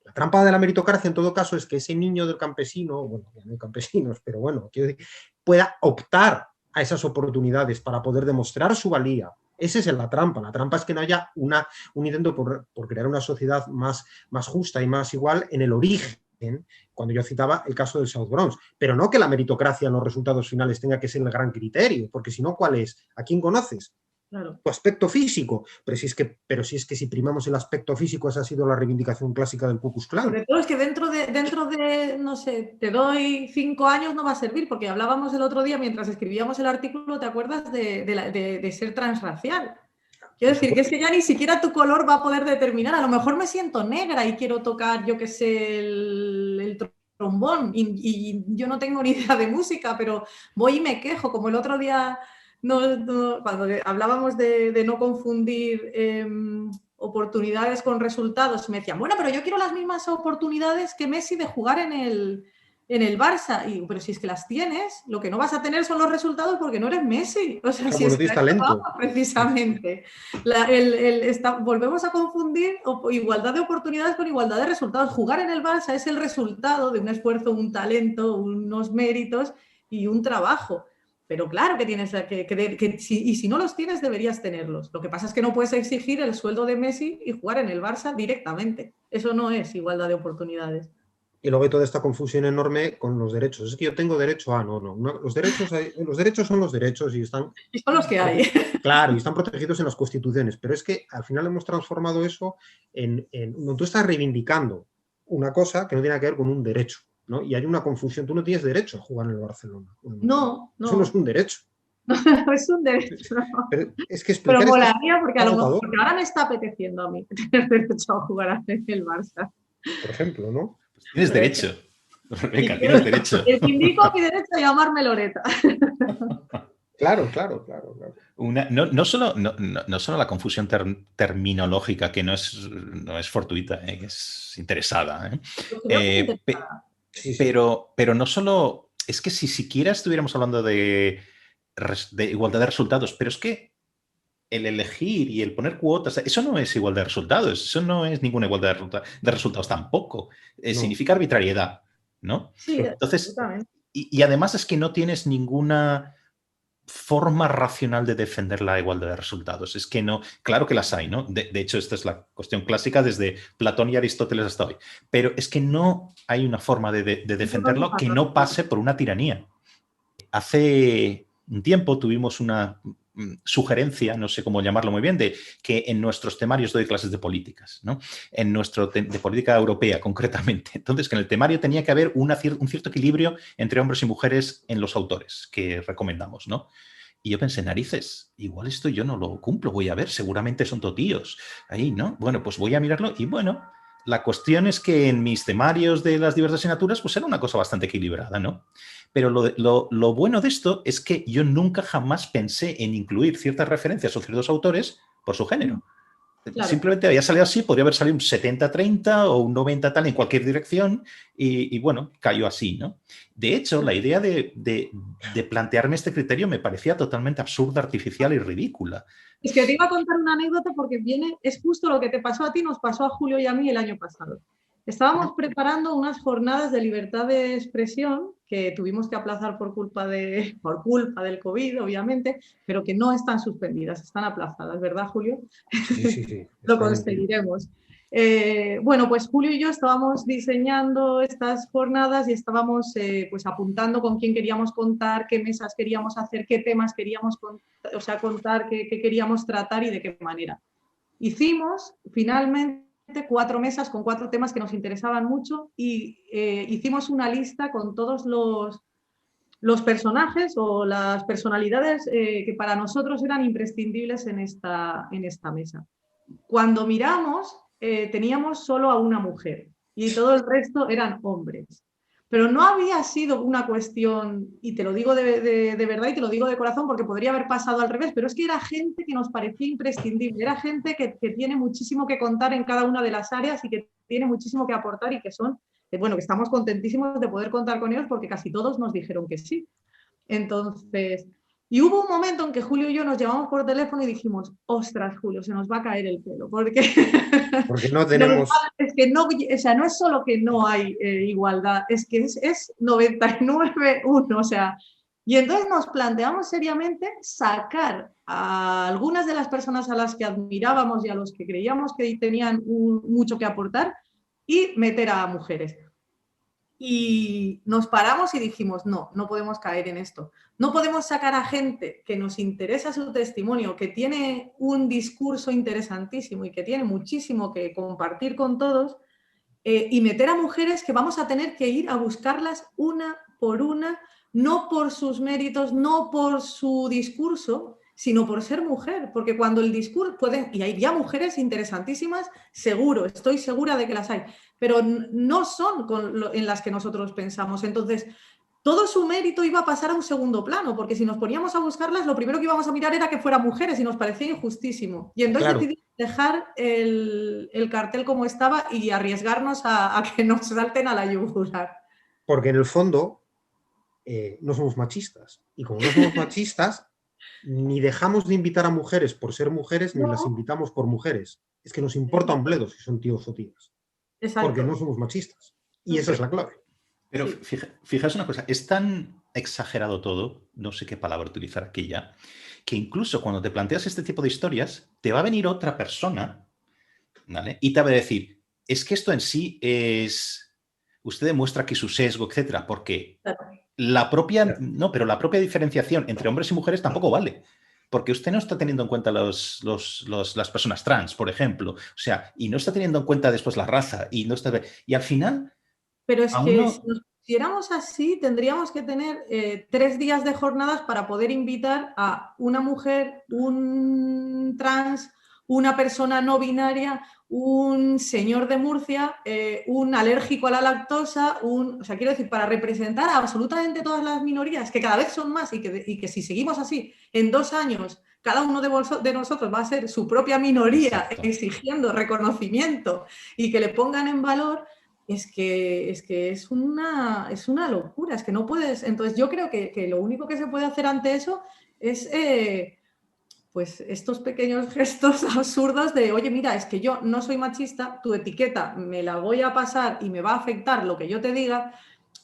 La trampa de la meritocracia, en todo caso, es que ese niño del campesino, bueno, ya no hay campesinos, pero bueno, quiero decir, pueda optar a esas oportunidades para poder demostrar su valía. Esa es la trampa. La trampa es que no haya un intento por crear una sociedad más justa y más igual en el origen, cuando yo citaba el caso del South Bronx. Pero no que la meritocracia en los resultados finales tenga que ser el gran criterio, porque si no, ¿cuál es? ¿A quién conoces? Claro. Tu aspecto físico, pero si es que si primamos el aspecto físico, esa ha sido la reivindicación clásica del Ku Klux Klan. Sobre todo es que dentro de, no sé, te doy 5 años no va a servir, porque hablábamos el otro día mientras escribíamos el artículo, ¿te acuerdas de ser transracial? Quiero decir que es que ya ni siquiera tu color va a poder determinar. A lo mejor me siento negra y quiero tocar, yo qué sé, el trombón y yo no tengo ni idea de música, pero voy y me quejo, como el otro día cuando hablábamos de no confundir oportunidades con resultados, me decían, bueno, pero yo quiero las mismas oportunidades que Messi de jugar en el Barça. Y, pero si es que las tienes, lo que no vas a tener son los resultados porque no eres Messi. O sea, si es que talento. Precisamente. Volvemos a confundir igualdad de oportunidades con igualdad de resultados. Jugar en el Barça es el resultado de un esfuerzo, un talento, unos méritos y un trabajo. Pero claro que tienes y si no los tienes, deberías tenerlos. Lo que pasa es que no puedes exigir el sueldo de Messi y jugar en el Barça directamente. Eso no es igualdad de oportunidades. Y luego hay toda esta confusión enorme con los derechos. Es que yo tengo derecho a... No. Los derechos son los derechos y están... Y son los que hay. Claro, y están protegidos en las constituciones. Pero es que al final hemos transformado eso en tú estás reivindicando una cosa que no tiene que ver con un derecho, ¿no? Y hay una confusión. Tú no tienes derecho a jugar en el Barcelona. No. Eso no es un derecho. No es un derecho. Pero es que explicar... Pero molaría porque ahora me está apeteciendo a mí tener derecho a jugar en el Barça. Por ejemplo, ¿no? Tienes derecho. Venga, tienes derecho. Les indico mi derecho a llamarme Loreta. Claro. No solo la confusión terminológica, que no es fortuita, que es interesada. Sí. Pero no solo... Es que si siquiera estuviéramos hablando de igualdad de resultados, pero es que el elegir y el poner cuotas, eso no es igualdad de resultados, eso no es ninguna igualdad de resultados tampoco. No. Significa arbitrariedad, ¿no? Sí, entonces, y además es que no tienes ninguna forma racional de defender la igualdad de resultados. Es que no, claro que las hay, ¿no? De hecho, esta es la cuestión clásica desde Platón y Aristóteles hasta hoy. Pero es que no hay una forma de defenderlo que no pase por una tiranía. Hace un tiempo tuvimos una sugerencia, no sé cómo llamarlo muy bien, de que en nuestros temarios doy clases de políticas, ¿no? En nuestro de política europea, concretamente. Entonces, que en el temario tenía que haber un cierto equilibrio entre hombres y mujeres en los autores que recomendamos, ¿no? Y yo pensé, narices, igual esto yo no lo cumplo, voy a ver, seguramente son totíos ahí, ¿no? Bueno, pues voy a mirarlo y bueno, la cuestión es que en mis temarios de las diversas asignaturas pues era una cosa bastante equilibrada, ¿no? Pero lo bueno de esto es que yo nunca jamás pensé en incluir ciertas referencias o ciertos autores por su género. Claro. Simplemente había salido así, podría haber salido un 70-30 o un 90 tal en cualquier dirección y bueno, cayó así, ¿no? De hecho, la idea de plantearme este criterio me parecía totalmente absurda, artificial y ridícula. Es que te iba a contar una anécdota porque es justo lo que te pasó a ti, nos pasó a Julio y a mí el año pasado. Estábamos preparando unas jornadas de libertad de expresión que tuvimos que aplazar por culpa del COVID, obviamente, pero que no están suspendidas, están aplazadas, ¿verdad, Julio? Sí. Lo conseguiremos. Bueno, pues Julio y yo estábamos diseñando estas jornadas y estábamos pues apuntando con quién queríamos contar, qué mesas queríamos hacer, qué temas queríamos contar, qué queríamos tratar y de qué manera. Hicimos finalmente 4 mesas con 4 temas que nos interesaban mucho y hicimos una lista con todos los personajes o las personalidades que para nosotros eran imprescindibles en esta mesa. Cuando miramos, teníamos solo a una mujer y todo el resto eran hombres. Pero no había sido una cuestión, y te lo digo de verdad y te lo digo de corazón porque podría haber pasado al revés, pero es que era gente que nos parecía imprescindible, era gente que tiene muchísimo que contar en cada una de las áreas y que tiene muchísimo que aportar y que son, bueno, que estamos contentísimos de poder contar con ellos porque casi todos nos dijeron que sí. Entonces, y hubo un momento en que Julio y yo nos llamamos por teléfono y dijimos, ostras, Julio, se nos va a caer el pelo, porque Porque no tenemos... es que no, o sea, no es solo que no hay igualdad, es que es 99-1, o sea, y entonces nos planteamos seriamente sacar a algunas de las personas a las que admirábamos y a los que creíamos que tenían mucho que aportar y meter a mujeres. Y nos paramos y dijimos, no, no podemos caer en esto. No podemos sacar a gente que nos interesa su testimonio, que tiene un discurso interesantísimo y que tiene muchísimo que compartir con todos, y meter a mujeres que vamos a tener que ir a buscarlas una por una, no por sus méritos, no por su discurso, sino por ser mujer, porque cuando el discurso pueden, y hay ya mujeres interesantísimas, seguro, estoy segura de que las hay, pero no son en las que nosotros pensamos. Entonces, todo su mérito iba a pasar a un segundo plano, porque si nos poníamos a buscarlas, lo primero que íbamos a mirar era que fueran mujeres y nos parecía injustísimo. Y entonces decidimos dejar el cartel como estaba y arriesgarnos a que nos salten a la yugular. Porque en el fondo no somos machistas. Y como no somos machistas, ni dejamos de invitar a mujeres por ser mujeres, ni las invitamos por mujeres. Es que nos importa un bledo si son tíos o tías. Exacto. Porque no somos machistas. Y esa es la clave. Pero fijaos una cosa, es tan exagerado todo, no sé qué palabra utilizar aquí ya, que incluso cuando te planteas este tipo de historias, te va a venir otra persona, ¿vale? Y te va a decir, es que esto en sí es... Usted demuestra que su sesgo, etcétera, porque la propia... No, pero la propia diferenciación entre hombres y mujeres tampoco vale. Porque usted no está teniendo en cuenta las personas trans, por ejemplo. O sea, y no está teniendo en cuenta después la raza. Y, no está, y al final... Pero es que si nos pusiéramos así, tendríamos que tener 3 días de jornadas para poder invitar a una mujer, un trans, una persona no binaria, un señor de Murcia, un alérgico a la lactosa, o sea, quiero decir, para representar a absolutamente todas las minorías, que cada vez son más y que si seguimos así, en 2 años, cada uno de nosotros va a ser su propia minoría. Exacto. Exigiendo reconocimiento y que le pongan en valor. Es que es una locura, es que no puedes. Entonces yo creo que lo único que se puede hacer ante eso es pues estos pequeños gestos absurdos de, oye, mira, es que yo no soy machista, tu etiqueta me la voy a pasar y me va a afectar lo que yo te diga.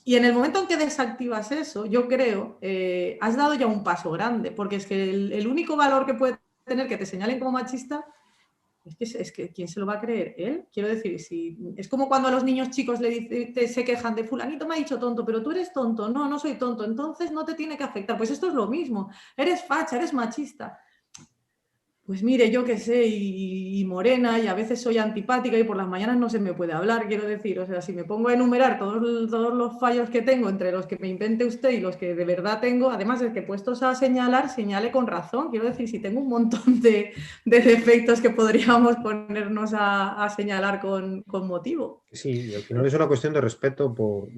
Y en el momento en que desactivas eso, yo creo, has dado ya un paso grande, porque es que el único valor que puede tener que te señalen como machista es que ¿quién se lo va a creer? ¿Él? Quiero decir, es como cuando a los niños chicos se quejan de fulanito me ha dicho tonto, pero tú eres tonto. No, no soy tonto, entonces no te tiene que afectar. Pues esto es lo mismo. Eres facha, eres machista. Pues mire, yo qué sé, y morena, y a veces soy antipática y por las mañanas no se me puede hablar, quiero decir. O sea, si me pongo a enumerar todos los fallos que tengo entre los que me invente usted y los que de verdad tengo, además es que puestos a señalar, señale con razón. Quiero decir, si tengo un montón de defectos que podríamos ponernos a señalar con motivo. Sí, y al final es una cuestión de respeto o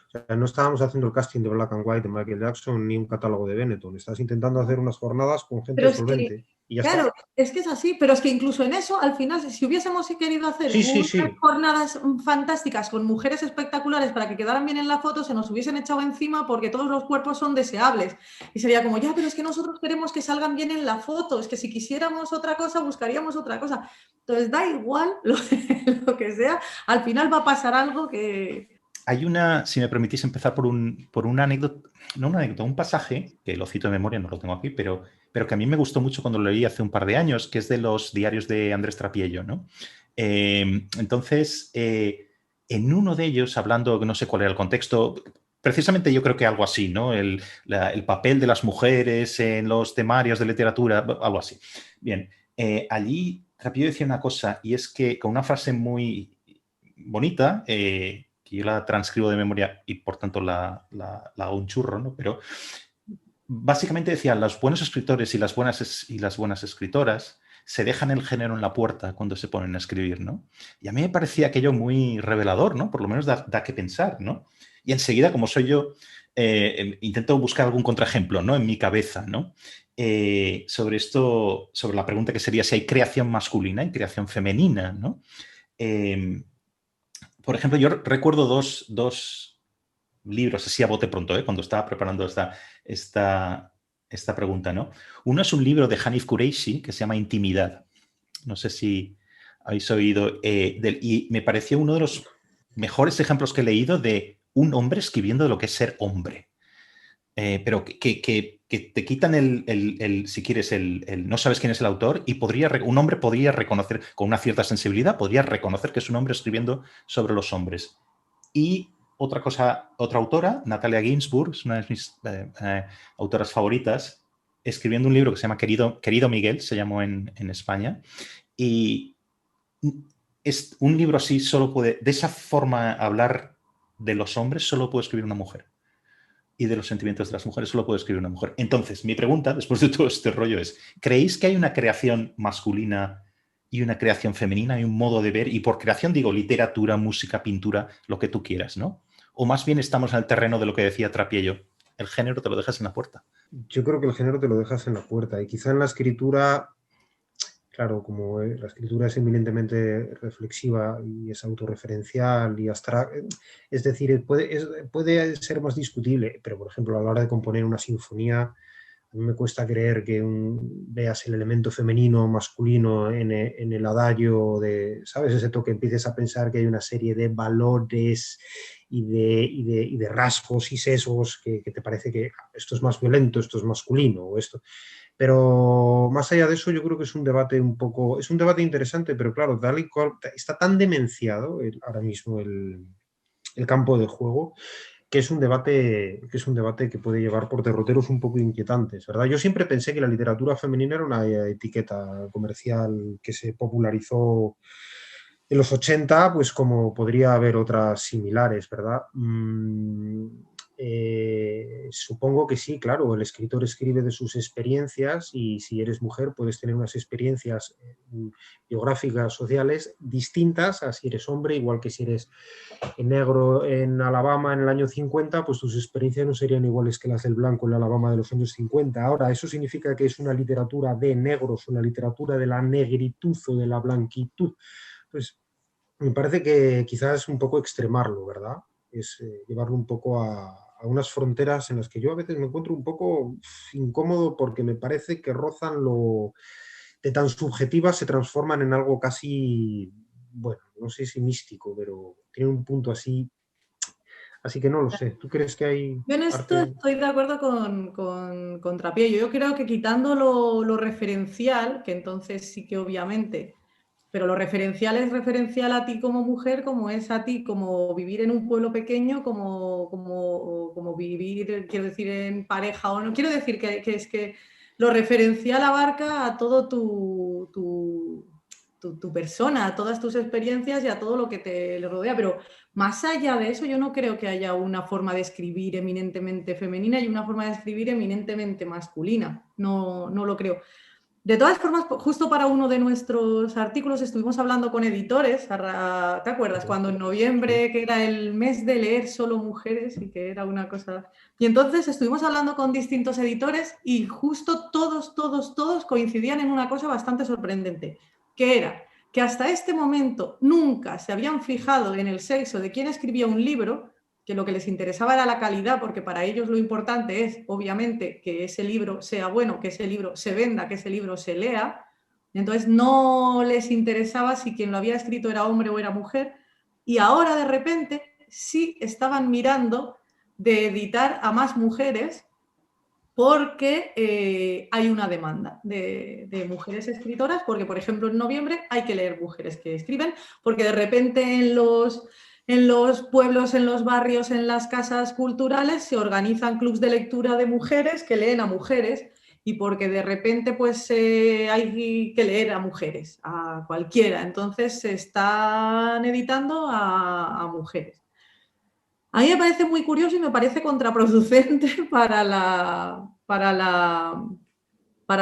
sea, no estábamos haciendo el casting de Black and White de Michael Jackson ni un catálogo de Benetton. Estás intentando hacer unas jornadas con gente solvente. Y ya claro, está. es que es así, pero es que incluso en eso, al final, si hubiésemos querido hacer unas jornadas fantásticas con mujeres espectaculares para que quedaran bien en la foto, se nos hubiesen echado encima porque todos los cuerpos son deseables. Y sería como, ya, pero es que nosotros queremos que salgan bien en la foto, es que si quisiéramos otra cosa, buscaríamos otra cosa. Entonces, da igual lo que sea, al final va a pasar algo que... Hay si me permitís empezar por una anécdota, no una anécdota, un pasaje, que lo cito de memoria, no lo tengo aquí, pero que a mí me gustó mucho cuando lo leí hace un par de años, que es de los diarios de Andrés Trapiello, ¿no? Entonces, en uno de ellos, hablando, no sé cuál era el contexto, precisamente yo creo que algo así, ¿no? El papel de las mujeres en los temarios de literatura, algo así. Bien, allí Trapiello decía una cosa, y es que con una frase muy bonita, que que yo la transcribo de memoria y por tanto la hago un churro, ¿no? Pero básicamente decía, los buenos escritores y las buenas escritoras se dejan el género en la puerta cuando se ponen a escribir, ¿no? Y a mí me parecía aquello muy revelador, ¿no? Por lo menos da que pensar, ¿no? Y enseguida, como soy yo, intento buscar algún contraejemplo, ¿no? En mi cabeza, ¿no? Sobre esto, sobre la pregunta que sería si hay creación masculina y creación femenina, ¿no? Por ejemplo, yo recuerdo dos libros, así a bote pronto, cuando estaba preparando esta pregunta, ¿no? Uno es un libro de Hanif Kureishi que se llama Intimidad. No sé si habéis oído y me pareció uno de los mejores ejemplos que he leído de un hombre escribiendo de lo que es ser hombre. Pero que te quitan si quieres, no sabes quién es el autor y un hombre podría reconocer, con una cierta sensibilidad, podría reconocer que es un hombre escribiendo sobre los hombres. Y otra autora, Natalia Ginzburg, es una de mis autoras favoritas, escribiendo un libro que se llama Querido Miguel, se llamó en España, y es un libro así, de esa forma hablar de los hombres, solo puede escribir una mujer. Y de los sentimientos de las mujeres solo puede escribir una mujer. Entonces, mi pregunta, después de todo este rollo, es, ¿creéis que hay una creación masculina y una creación femenina? Hay un modo de ver, y por creación digo literatura, música, pintura, lo que tú quieras, ¿no? O más bien estamos en el terreno de lo que decía Trapiello, el género te lo dejas en la puerta. Yo creo que el género te lo dejas en la puerta y quizá en la escritura, claro, como la escritura es eminentemente reflexiva y es autorreferencial y abstracta, es decir, puede ser más discutible, pero por ejemplo a la hora de componer una sinfonía, a mí me cuesta creer que veas el elemento femenino o masculino en el adagio de, ¿sabes? Ese toque, empieces a pensar que hay una serie de valores y de rasgos y sesgos que te parece que esto es más violento, esto es masculino o esto. Pero más allá de eso, yo creo que es un debate es un debate interesante, pero claro, tal y cual, está tan demenciado ahora mismo el campo de juego que es un debate que puede llevar por derroteros un poco inquietantes, ¿verdad? Yo siempre pensé que la literatura femenina era una etiqueta comercial que se popularizó en los 80, pues como podría haber otras similares, ¿verdad? Supongo que sí, claro, el escritor escribe de sus experiencias y si eres mujer puedes tener unas experiencias biográficas, sociales distintas a si eres hombre, igual que si eres negro en Alabama en el año 50, pues tus experiencias no serían iguales que las del blanco en Alabama de los años 50. Ahora, ¿eso significa que es una literatura de negros, una literatura de la negritud o de la blanquitud? Pues me parece que quizás es un poco extremarlo, ¿verdad? Es llevarlo un poco a unas fronteras en las que yo a veces me encuentro un poco incómodo porque me parece que rozan lo de tan subjetivas, se transforman en algo casi, bueno, no sé si místico, pero tiene un punto así. Así que no lo sé. ¿Tú crees que hay Yo en esto arte? estoy de acuerdo con Trapiello. Yo creo que quitando lo referencial, que entonces sí que obviamente, pero lo referencial es referencial a ti como mujer, como es a ti como vivir en un pueblo pequeño, como vivir, quiero decir, en pareja o no. Quiero decir que es que lo referencial abarca a todo tu persona, a todas tus experiencias y a todo lo que te rodea, pero más allá de eso, yo no creo que haya una forma de escribir eminentemente femenina y una forma de escribir eminentemente masculina. No lo creo. De todas formas, justo para uno de nuestros artículos estuvimos hablando con editores, ¿te acuerdas? Cuando en noviembre, que era el mes de leer solo mujeres y que era una cosa... Y entonces estuvimos hablando con distintos editores y justo todos coincidían en una cosa bastante sorprendente, que era que hasta este momento nunca se habían fijado en el sexo de quien escribía un libro, que lo que les interesaba era la calidad, porque para ellos lo importante es, obviamente, que ese libro sea bueno, que ese libro se venda, que ese libro se lea. Entonces no les interesaba si quien lo había escrito era hombre o era mujer. Y ahora de repente sí estaban mirando de editar a más mujeres porque hay una demanda de mujeres escritoras, porque por ejemplo en noviembre hay que leer mujeres que escriben, porque de repente en los pueblos, en los barrios, en las casas culturales se organizan clubs de lectura de mujeres que leen a mujeres y porque de repente pues hay que leer a mujeres, a cualquiera, entonces se están editando a mujeres. A mí me parece muy curioso y me parece contraproducente para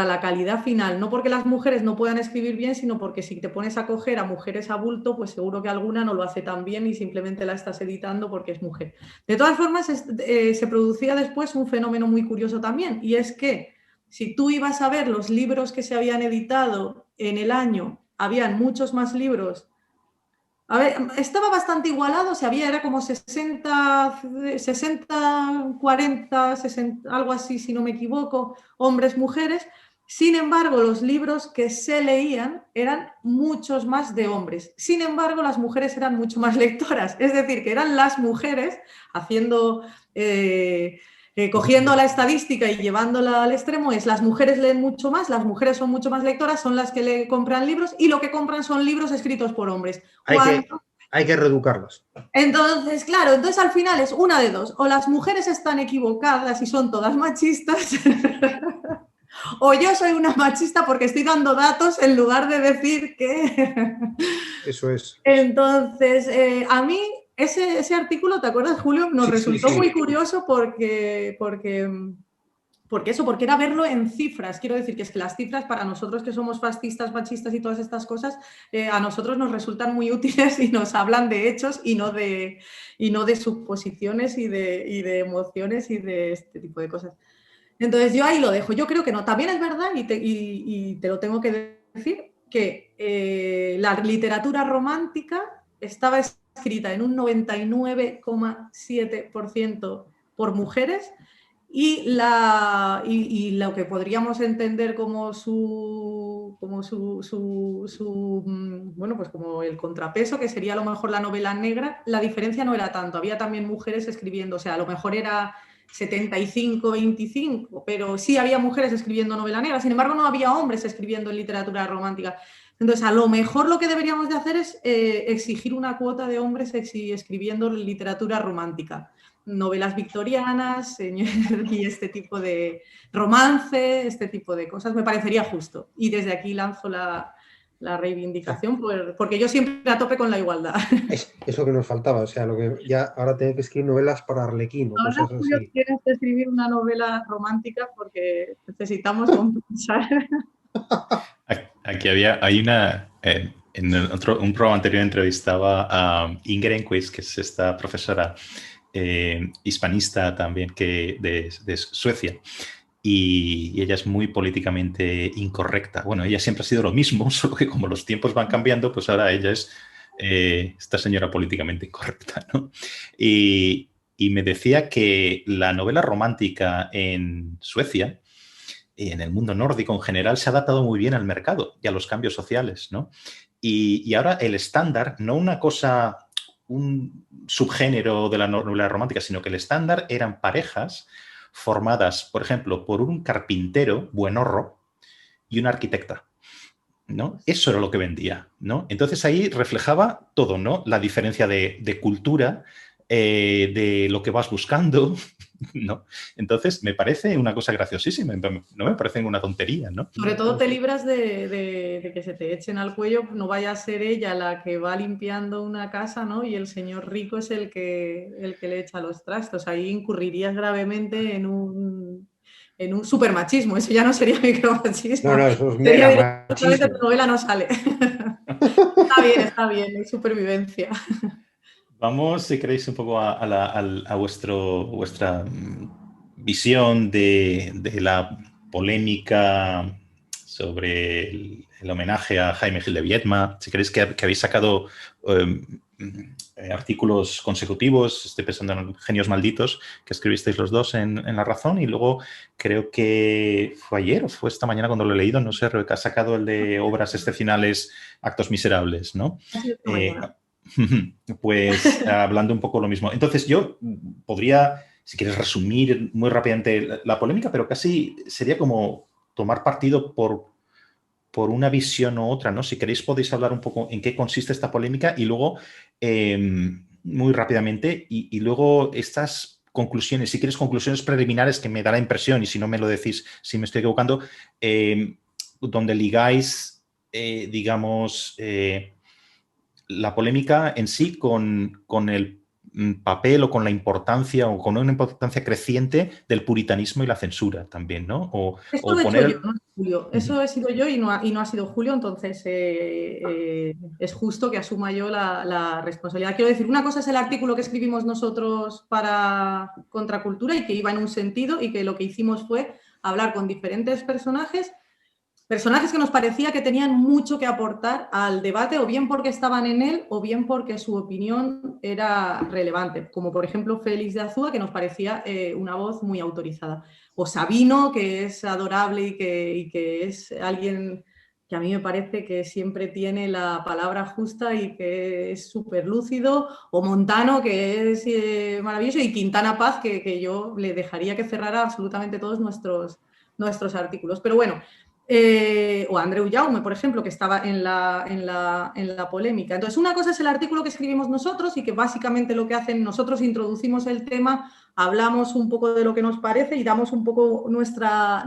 la calidad final. No porque las mujeres no puedan escribir bien, sino porque si te pones a coger a mujeres a bulto, pues seguro que alguna no lo hace tan bien y simplemente la estás editando porque es mujer. De todas formas, se producía después un fenómeno muy curioso también, y es que si tú ibas a ver los libros que se habían editado en el año, habían muchos más libros. A ver, estaba bastante igualado, o sea, era como 40, 60, algo así, si no me equivoco, hombres, mujeres. Sin embargo, los libros que se leían eran muchos más de hombres. Sin embargo, las mujeres eran mucho más lectoras. Es decir, que eran las mujeres haciendo... cogiendo la estadística y llevándola al extremo, es las mujeres leen mucho más, las mujeres son mucho más lectoras, son las que le compran libros y lo que compran son libros escritos por hombres. Hay que reeducarlas. Entonces, claro, entonces al final es una de dos, o las mujeres están equivocadas y son todas machistas, o yo soy una machista porque estoy dando datos en lugar de decir que... Eso es. Entonces, a mí ese artículo, ¿te acuerdas, Julio? Nos resultó muy curioso porque era verlo en cifras. Quiero decir que es que las cifras para nosotros que somos fascistas, machistas y todas estas cosas, a nosotros nos resultan muy útiles y nos hablan de hechos y no de suposiciones y de emociones y de este tipo de cosas. Entonces yo ahí lo dejo. Yo creo que no. También es verdad, y te lo tengo que decir, que la literatura romántica estaba escrita en un 99,7% por mujeres y lo que podríamos entender como bueno, pues como el contrapeso, que sería a lo mejor la novela negra, la diferencia no era tanto. Había también mujeres escribiendo, o sea, a lo mejor era 75-25, pero sí había mujeres escribiendo novela negra. Sin embargo, no había hombres escribiendo en literatura romántica. Entonces, a lo mejor lo que deberíamos de hacer es exigir una cuota de hombres escribiendo literatura romántica, novelas victorianas y este tipo de romance, este tipo de cosas, me parecería justo. Y desde aquí lanzo la reivindicación, porque yo siempre a tope con la igualdad. Es eso que nos faltaba, o sea, lo que ya ahora tengo que escribir novelas para Arlequín o Ahora, cosas Julio, así. tienes que escribir una novela romántica porque necesitamos compensar. Aquí hay una, en un programa anterior entrevistaba a Inger Enquist, que es esta profesora hispanista también de Suecia, y ella es muy políticamente incorrecta. Bueno, ella siempre ha sido lo mismo, solo que como los tiempos van cambiando, pues ahora ella es esta señora políticamente incorrecta, ¿no? Y me decía que la novela romántica en Suecia y en el mundo nórdico en general se ha adaptado muy bien al mercado y a los cambios sociales, ¿no? Y ahora el estándar, no una cosa, un subgénero de la novela romántica, sino que el estándar eran parejas formadas, por ejemplo, por un carpintero buenorro y una arquitecta, ¿no? Eso era lo que vendía, ¿no? Entonces ahí reflejaba todo, ¿no? La diferencia de cultura, de lo que vas buscando, ¿no? Entonces me parece una cosa graciosísima, no me parece una tontería, ¿no? Sobre todo te libras de que se te echen al cuello, no vaya a ser ella la que va limpiando una casa, ¿no? Y el señor rico es el que le echa los trastos. Ahí incurrirías gravemente en un supermachismo. Eso ya no sería micromachismo. No, eso es Sería mega directamente machismo. tu novela no sale. Está bien, es supervivencia. Vamos, si queréis, un poco a vuestra visión de la polémica sobre el homenaje a Jaime Gil de Viedma. Si queréis que habéis sacado artículos consecutivos, estoy pensando en Genios Malditos, que escribisteis los dos en La Razón, y luego creo que fue ayer o fue esta mañana cuando lo he leído, no sé, Rebeca, has sacado el de Obras Excepcionales, Actos Miserables, ¿no? Pues hablando un poco lo mismo. Entonces yo podría, si quieres, resumir muy rápidamente la polémica, pero casi sería como tomar partido por una visión u otra, ¿no? Si queréis podéis hablar un poco en qué consiste esta polémica y luego, muy rápidamente, y luego estas conclusiones, si quieres conclusiones preliminares que me da la impresión, y si no me lo decís, si me estoy equivocando, donde ligáis, digamos, la polémica en sí con papel o con la importancia o con una importancia creciente del puritanismo y la censura también, ¿no? Esto lo he hecho yo, no es Julio. Eso he sido yo y no ha sido Julio, entonces es justo que asuma yo la responsabilidad. Quiero decir, una cosa es el artículo que escribimos nosotros para Contracultura y que iba en un sentido y que lo que hicimos fue hablar con diferentes personajes que nos parecía que tenían mucho que aportar al debate, o bien porque estaban en él, o bien porque su opinión era relevante, como por ejemplo Félix de Azúa, que nos parecía una voz muy autorizada, o Sabino, que es adorable y que es alguien que a mí me parece que siempre tiene la palabra justa y que es súper lúcido, o Montano, que es maravilloso, y Quintana Paz, que yo le dejaría que cerrara absolutamente todos nuestros artículos. Pero bueno, o Andreu Jaume, por ejemplo, que estaba en la polémica. Entonces, una cosa es el artículo que escribimos nosotros y que básicamente lo que hacen, nosotros introducimos el tema, hablamos un poco de lo que nos parece y damos un poco nuestra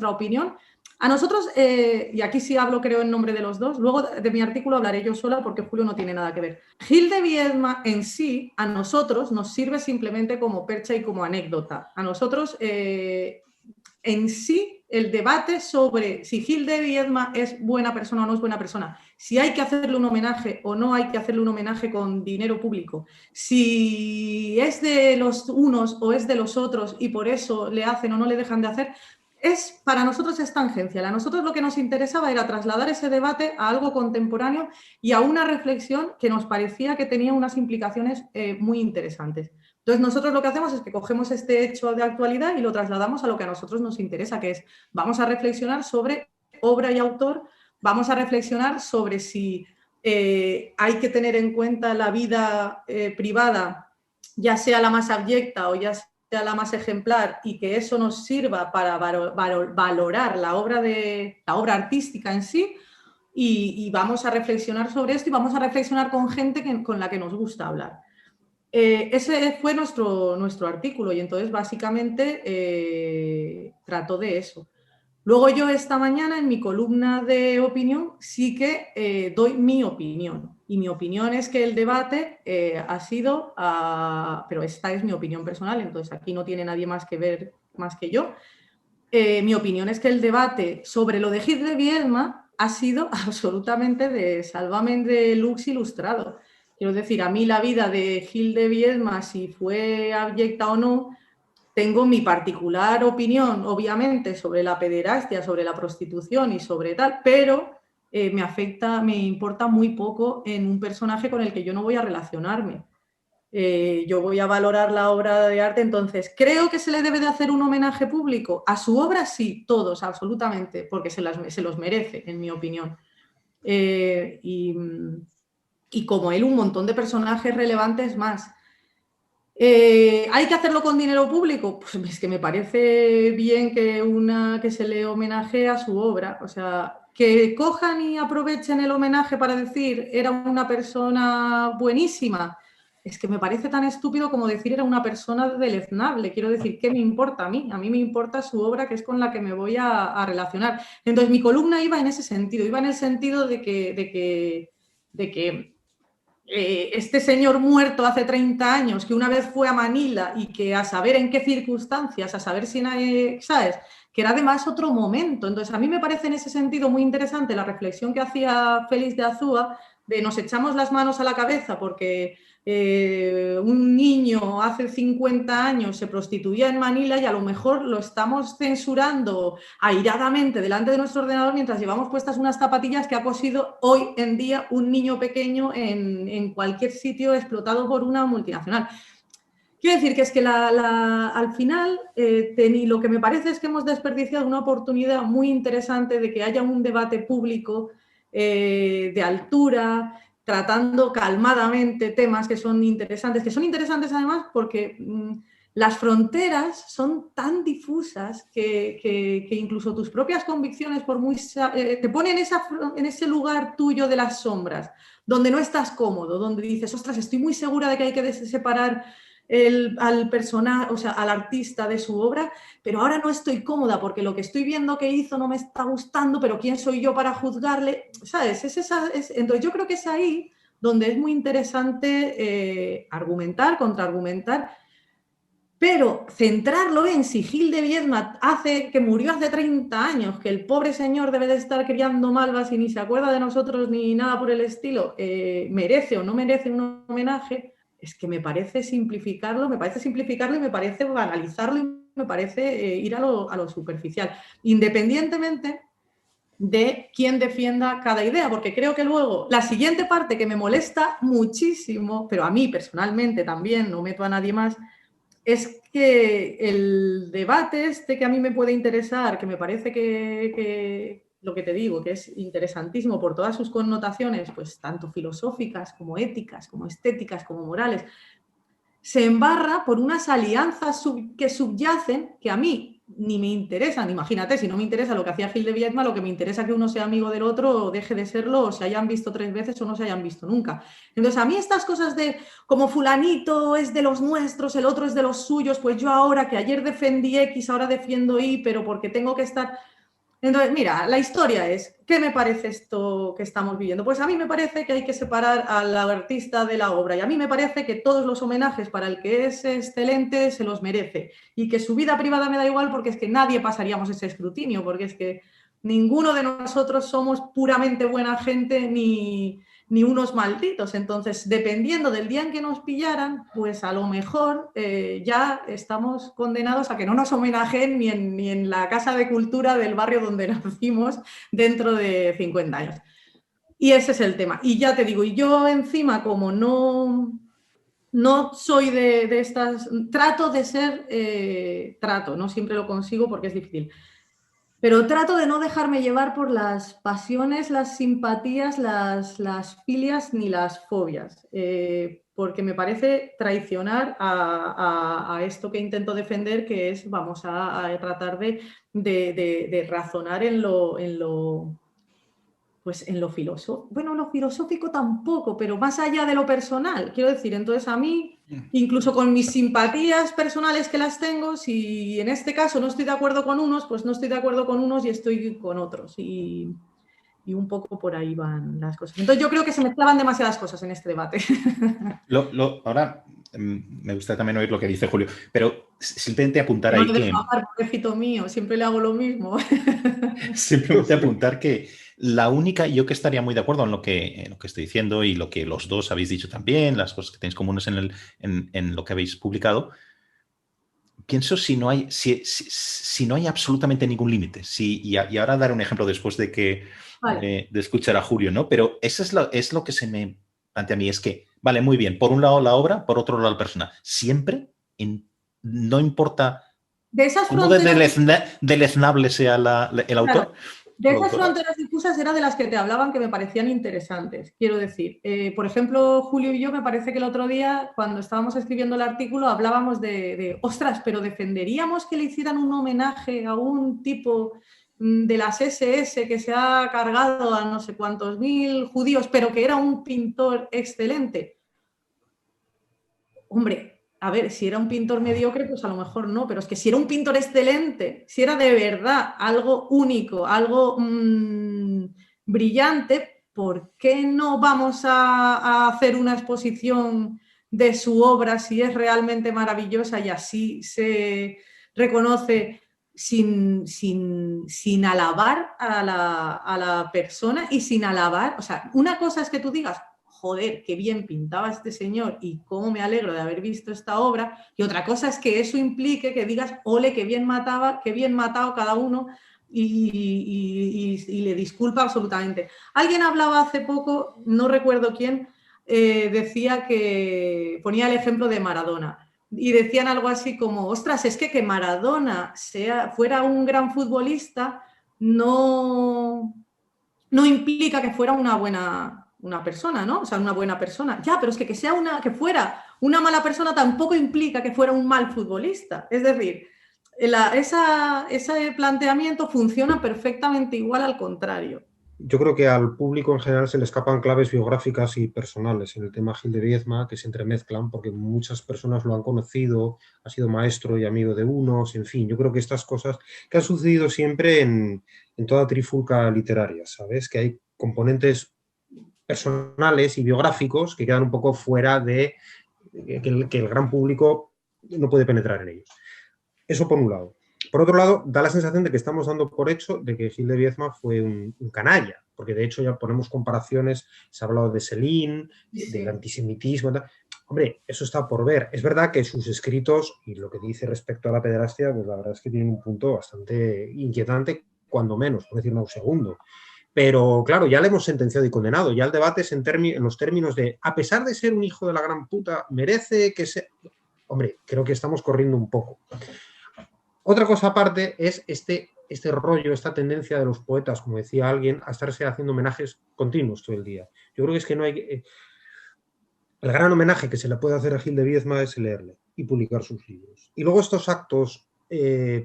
opinión. A nosotros, y aquí sí hablo creo en nombre de los dos, luego de mi artículo hablaré yo sola porque Julio no tiene nada que ver. Gil de Viedma en sí, a nosotros nos sirve simplemente como percha y como anécdota. A nosotros, en sí, el debate sobre si Gil de Viedma es buena persona o no es buena persona, si hay que hacerle un homenaje o no hay que hacerle un homenaje con dinero público, si es de los unos o es de los otros y por eso le hacen o no le dejan de hacer, para nosotros es tangencial. A nosotros lo que nos interesaba era trasladar ese debate a algo contemporáneo y a una reflexión que nos parecía que tenía unas implicaciones muy interesantes. Entonces, nosotros lo que hacemos es que cogemos este hecho de actualidad y lo trasladamos a lo que a nosotros nos interesa, que es, vamos a reflexionar sobre obra y autor, vamos a reflexionar sobre si hay que tener en cuenta la vida privada, ya sea la más abyecta o ya sea la más ejemplar, y que eso nos sirva para valorar la obra artística en sí, y vamos a reflexionar sobre esto y vamos a reflexionar con gente con la que nos gusta hablar. Ese fue nuestro artículo y entonces básicamente trató de eso. Luego yo esta mañana en mi columna de opinión sí que doy mi opinión y mi opinión es que el debate ha sido, pero esta es mi opinión personal, entonces aquí no tiene nadie más que ver más que yo. Mi opinión es que el debate sobre lo de Gil de Viedma ha sido absolutamente de Sálvame de Lux ilustrado. Quiero decir, a mí la vida de Gil de Viedma, si fue abyecta o no, tengo mi particular opinión, obviamente, sobre la pederastia, sobre la prostitución y sobre tal, pero me importa muy poco en un personaje con el que yo no voy a relacionarme. Yo voy a valorar la obra de arte, entonces, ¿creo que se le debe de hacer un homenaje público? A su obra sí, todos, absolutamente, porque se los merece, en mi opinión. Y como él, un montón de personajes relevantes más. ¿Hay que hacerlo con dinero público? Pues es que me parece bien que se le homenajee a su obra. O sea, que cojan y aprovechen el homenaje para decir era una persona buenísima. Es que me parece tan estúpido como decir era una persona deleznable. Quiero decir, ¿qué me importa a mí? A mí me importa su obra, que es con la que me voy a relacionar. Entonces, mi columna iba en ese sentido. Iba en el sentido de que este señor muerto hace 30 años, que una vez fue a Manila y que a saber en qué circunstancias, a saber si nadie, ¿sabes? Que era además otro momento. Entonces, a mí me parece en ese sentido muy interesante la reflexión que hacía Félix de Azúa de nos echamos las manos a la cabeza porque un niño hace 50 años se prostituía en Manila y a lo mejor lo estamos censurando airadamente delante de nuestro ordenador mientras llevamos puestas unas zapatillas que ha cosido hoy en día un niño pequeño en cualquier sitio explotado por una multinacional. Quiero decir que es que al final lo que me parece es que hemos desperdiciado una oportunidad muy interesante de que haya un debate público de altura, tratando calmadamente temas que son interesantes además porque las fronteras son tan difusas que incluso tus propias convicciones te ponen en ese lugar tuyo de las sombras, donde no estás cómodo, donde dices, ostras, estoy muy segura de que hay que separar al personaje, o sea, al artista de su obra, pero ahora no estoy cómoda porque lo que estoy viendo que hizo no me está gustando, pero ¿quién soy yo para juzgarle? ¿Sabes? Entonces yo creo que es ahí donde es muy interesante argumentar, contraargumentar, pero centrarlo en si Gil de Viedma que murió hace 30 años, que el pobre señor debe de estar criando malvas y ni se acuerda de nosotros ni nada por el estilo, merece o no merece un homenaje, es que me parece simplificarlo y me parece banalizarlo y me parece ir a lo superficial, independientemente de quién defienda cada idea, porque creo que luego la siguiente parte que me molesta muchísimo, pero a mí personalmente también, no meto a nadie más, es que el debate este que a mí me puede interesar, que me parece que lo que te digo, que es interesantísimo por todas sus connotaciones, pues tanto filosóficas como éticas, como estéticas, como morales, se embarra por unas alianzas que subyacen que a mí ni me interesan. Imagínate, si no me interesa lo que hacía Gil de Viedma, lo que me interesa es que uno sea amigo del otro o deje de serlo, o se hayan visto 3 veces o no se hayan visto nunca. Entonces, a mí estas cosas de como fulanito es de los nuestros, el otro es de los suyos, pues yo ahora que ayer defendí X, ahora defiendo Y, pero porque tengo que estar... Entonces, mira, la historia es, ¿qué me parece esto que estamos viviendo? Pues a mí me parece que hay que separar al artista de la obra y a mí me parece que todos los homenajes para el que es excelente se los merece y que su vida privada me da igual porque es que nadie pasaríamos ese escrutinio, porque es que ninguno de nosotros somos puramente buena gente ni unos malditos. Entonces, dependiendo del día en que nos pillaran, pues a lo mejor ya estamos condenados a que no nos homenajeen ni en la casa de cultura del barrio donde nacimos dentro de 50 años. Y ese es el tema. Y ya te digo, y yo encima como no soy de estas, trato de ser, no siempre lo consigo porque es difícil, pero trato de no dejarme llevar por las pasiones, las simpatías, las filias ni las fobias, porque me parece traicionar a esto que intento defender, que es, vamos a tratar de razonar pues en lo filosófico. Bueno, lo filosófico tampoco, pero más allá de lo personal. Quiero decir, entonces a mí, incluso con mis simpatías personales que las tengo, si en este caso no estoy de acuerdo con unos, pues no estoy de acuerdo con unos y estoy con otros. Y un poco por ahí van las cosas. Entonces yo creo que se mezclaban demasiadas cosas en este debate. Ahora me gusta también oír lo que dice Julio, pero simplemente apuntar No ahí lo que... dejo hablar, pobrecito mío, siempre le hago lo mismo. Simplemente apuntar que la única, yo que estaría muy de acuerdo en lo que estoy diciendo y lo que los dos habéis dicho también, las cosas que tenéis comunes en lo que habéis publicado, pienso si no hay absolutamente ningún límite. Y ahora daré un ejemplo después Vale. de escuchar a Julio, ¿no? Pero eso es lo que se me plantea a mí, es que, vale, muy bien, por un lado la obra, por otro lado la persona. Siempre, no importa De esas cómo fronteras... deleznable sea el autor. Claro. De esas fronteras difusas era de las que te hablaban que me parecían interesantes. Quiero decir, por ejemplo, Julio y yo me parece que el otro día, cuando estábamos escribiendo el artículo, hablábamos ostras, pero defenderíamos que le hicieran un homenaje a un tipo de las SS que se ha cargado a no sé cuántos mil judíos, pero que era un pintor excelente. Hombre, a ver, si era un pintor mediocre, pues a lo mejor no, pero es que si era un pintor excelente, si era de verdad algo único, algo brillante, ¿por qué no vamos a hacer una exposición de su obra si es realmente maravillosa y así se reconoce sin alabar a la persona y sin alabar? O sea, una cosa es que tú digas, joder, qué bien pintaba este señor y cómo me alegro de haber visto esta obra, y otra cosa es que eso implique que digas, ole, qué bien matado cada uno y le disculpa absolutamente. Alguien hablaba hace poco, no recuerdo quién, decía que ponía el ejemplo de Maradona y decían algo así como, ostras, es que Maradona fuera un gran futbolista no implica que fuera una persona, ¿no? O sea, una buena persona. Ya, pero es que que fuera una mala persona tampoco implica que fuera un mal futbolista. Es decir, ese planteamiento funciona perfectamente igual al contrario. Yo creo que al público en general se le escapan claves biográficas y personales en el tema Gil de Viedma, que se entremezclan porque muchas personas lo han conocido, ha sido maestro y amigo de unos, en fin, yo creo que estas cosas que han sucedido siempre en toda trifulca literaria, ¿sabes? Que hay componentes personales y biográficos que quedan un poco fuera de que el gran público no puede penetrar en ellos. Eso por un lado. Por otro lado, da la sensación de que estamos dando por hecho de que Gil de Viedma fue un canalla, porque de hecho ya ponemos comparaciones, se ha hablado de Céline, del antisemitismo. Hombre, eso está por ver. Es verdad que sus escritos y lo que dice respecto a la pederastia, pues la verdad es que tienen un punto bastante inquietante, cuando menos, por decir un segundo. Pero claro, ya le hemos sentenciado y condenado. Ya el debate es en los términos de, a pesar de ser un hijo de la gran puta, merece que se... Hombre, creo que estamos corriendo un poco. Otra cosa aparte es este rollo, esta tendencia de los poetas, como decía alguien, a estarse haciendo homenajes continuos todo el día. Yo creo que es que no hay... el gran homenaje que se le puede hacer a Gil de Viedma es leerle y publicar sus libros. Y luego estos actos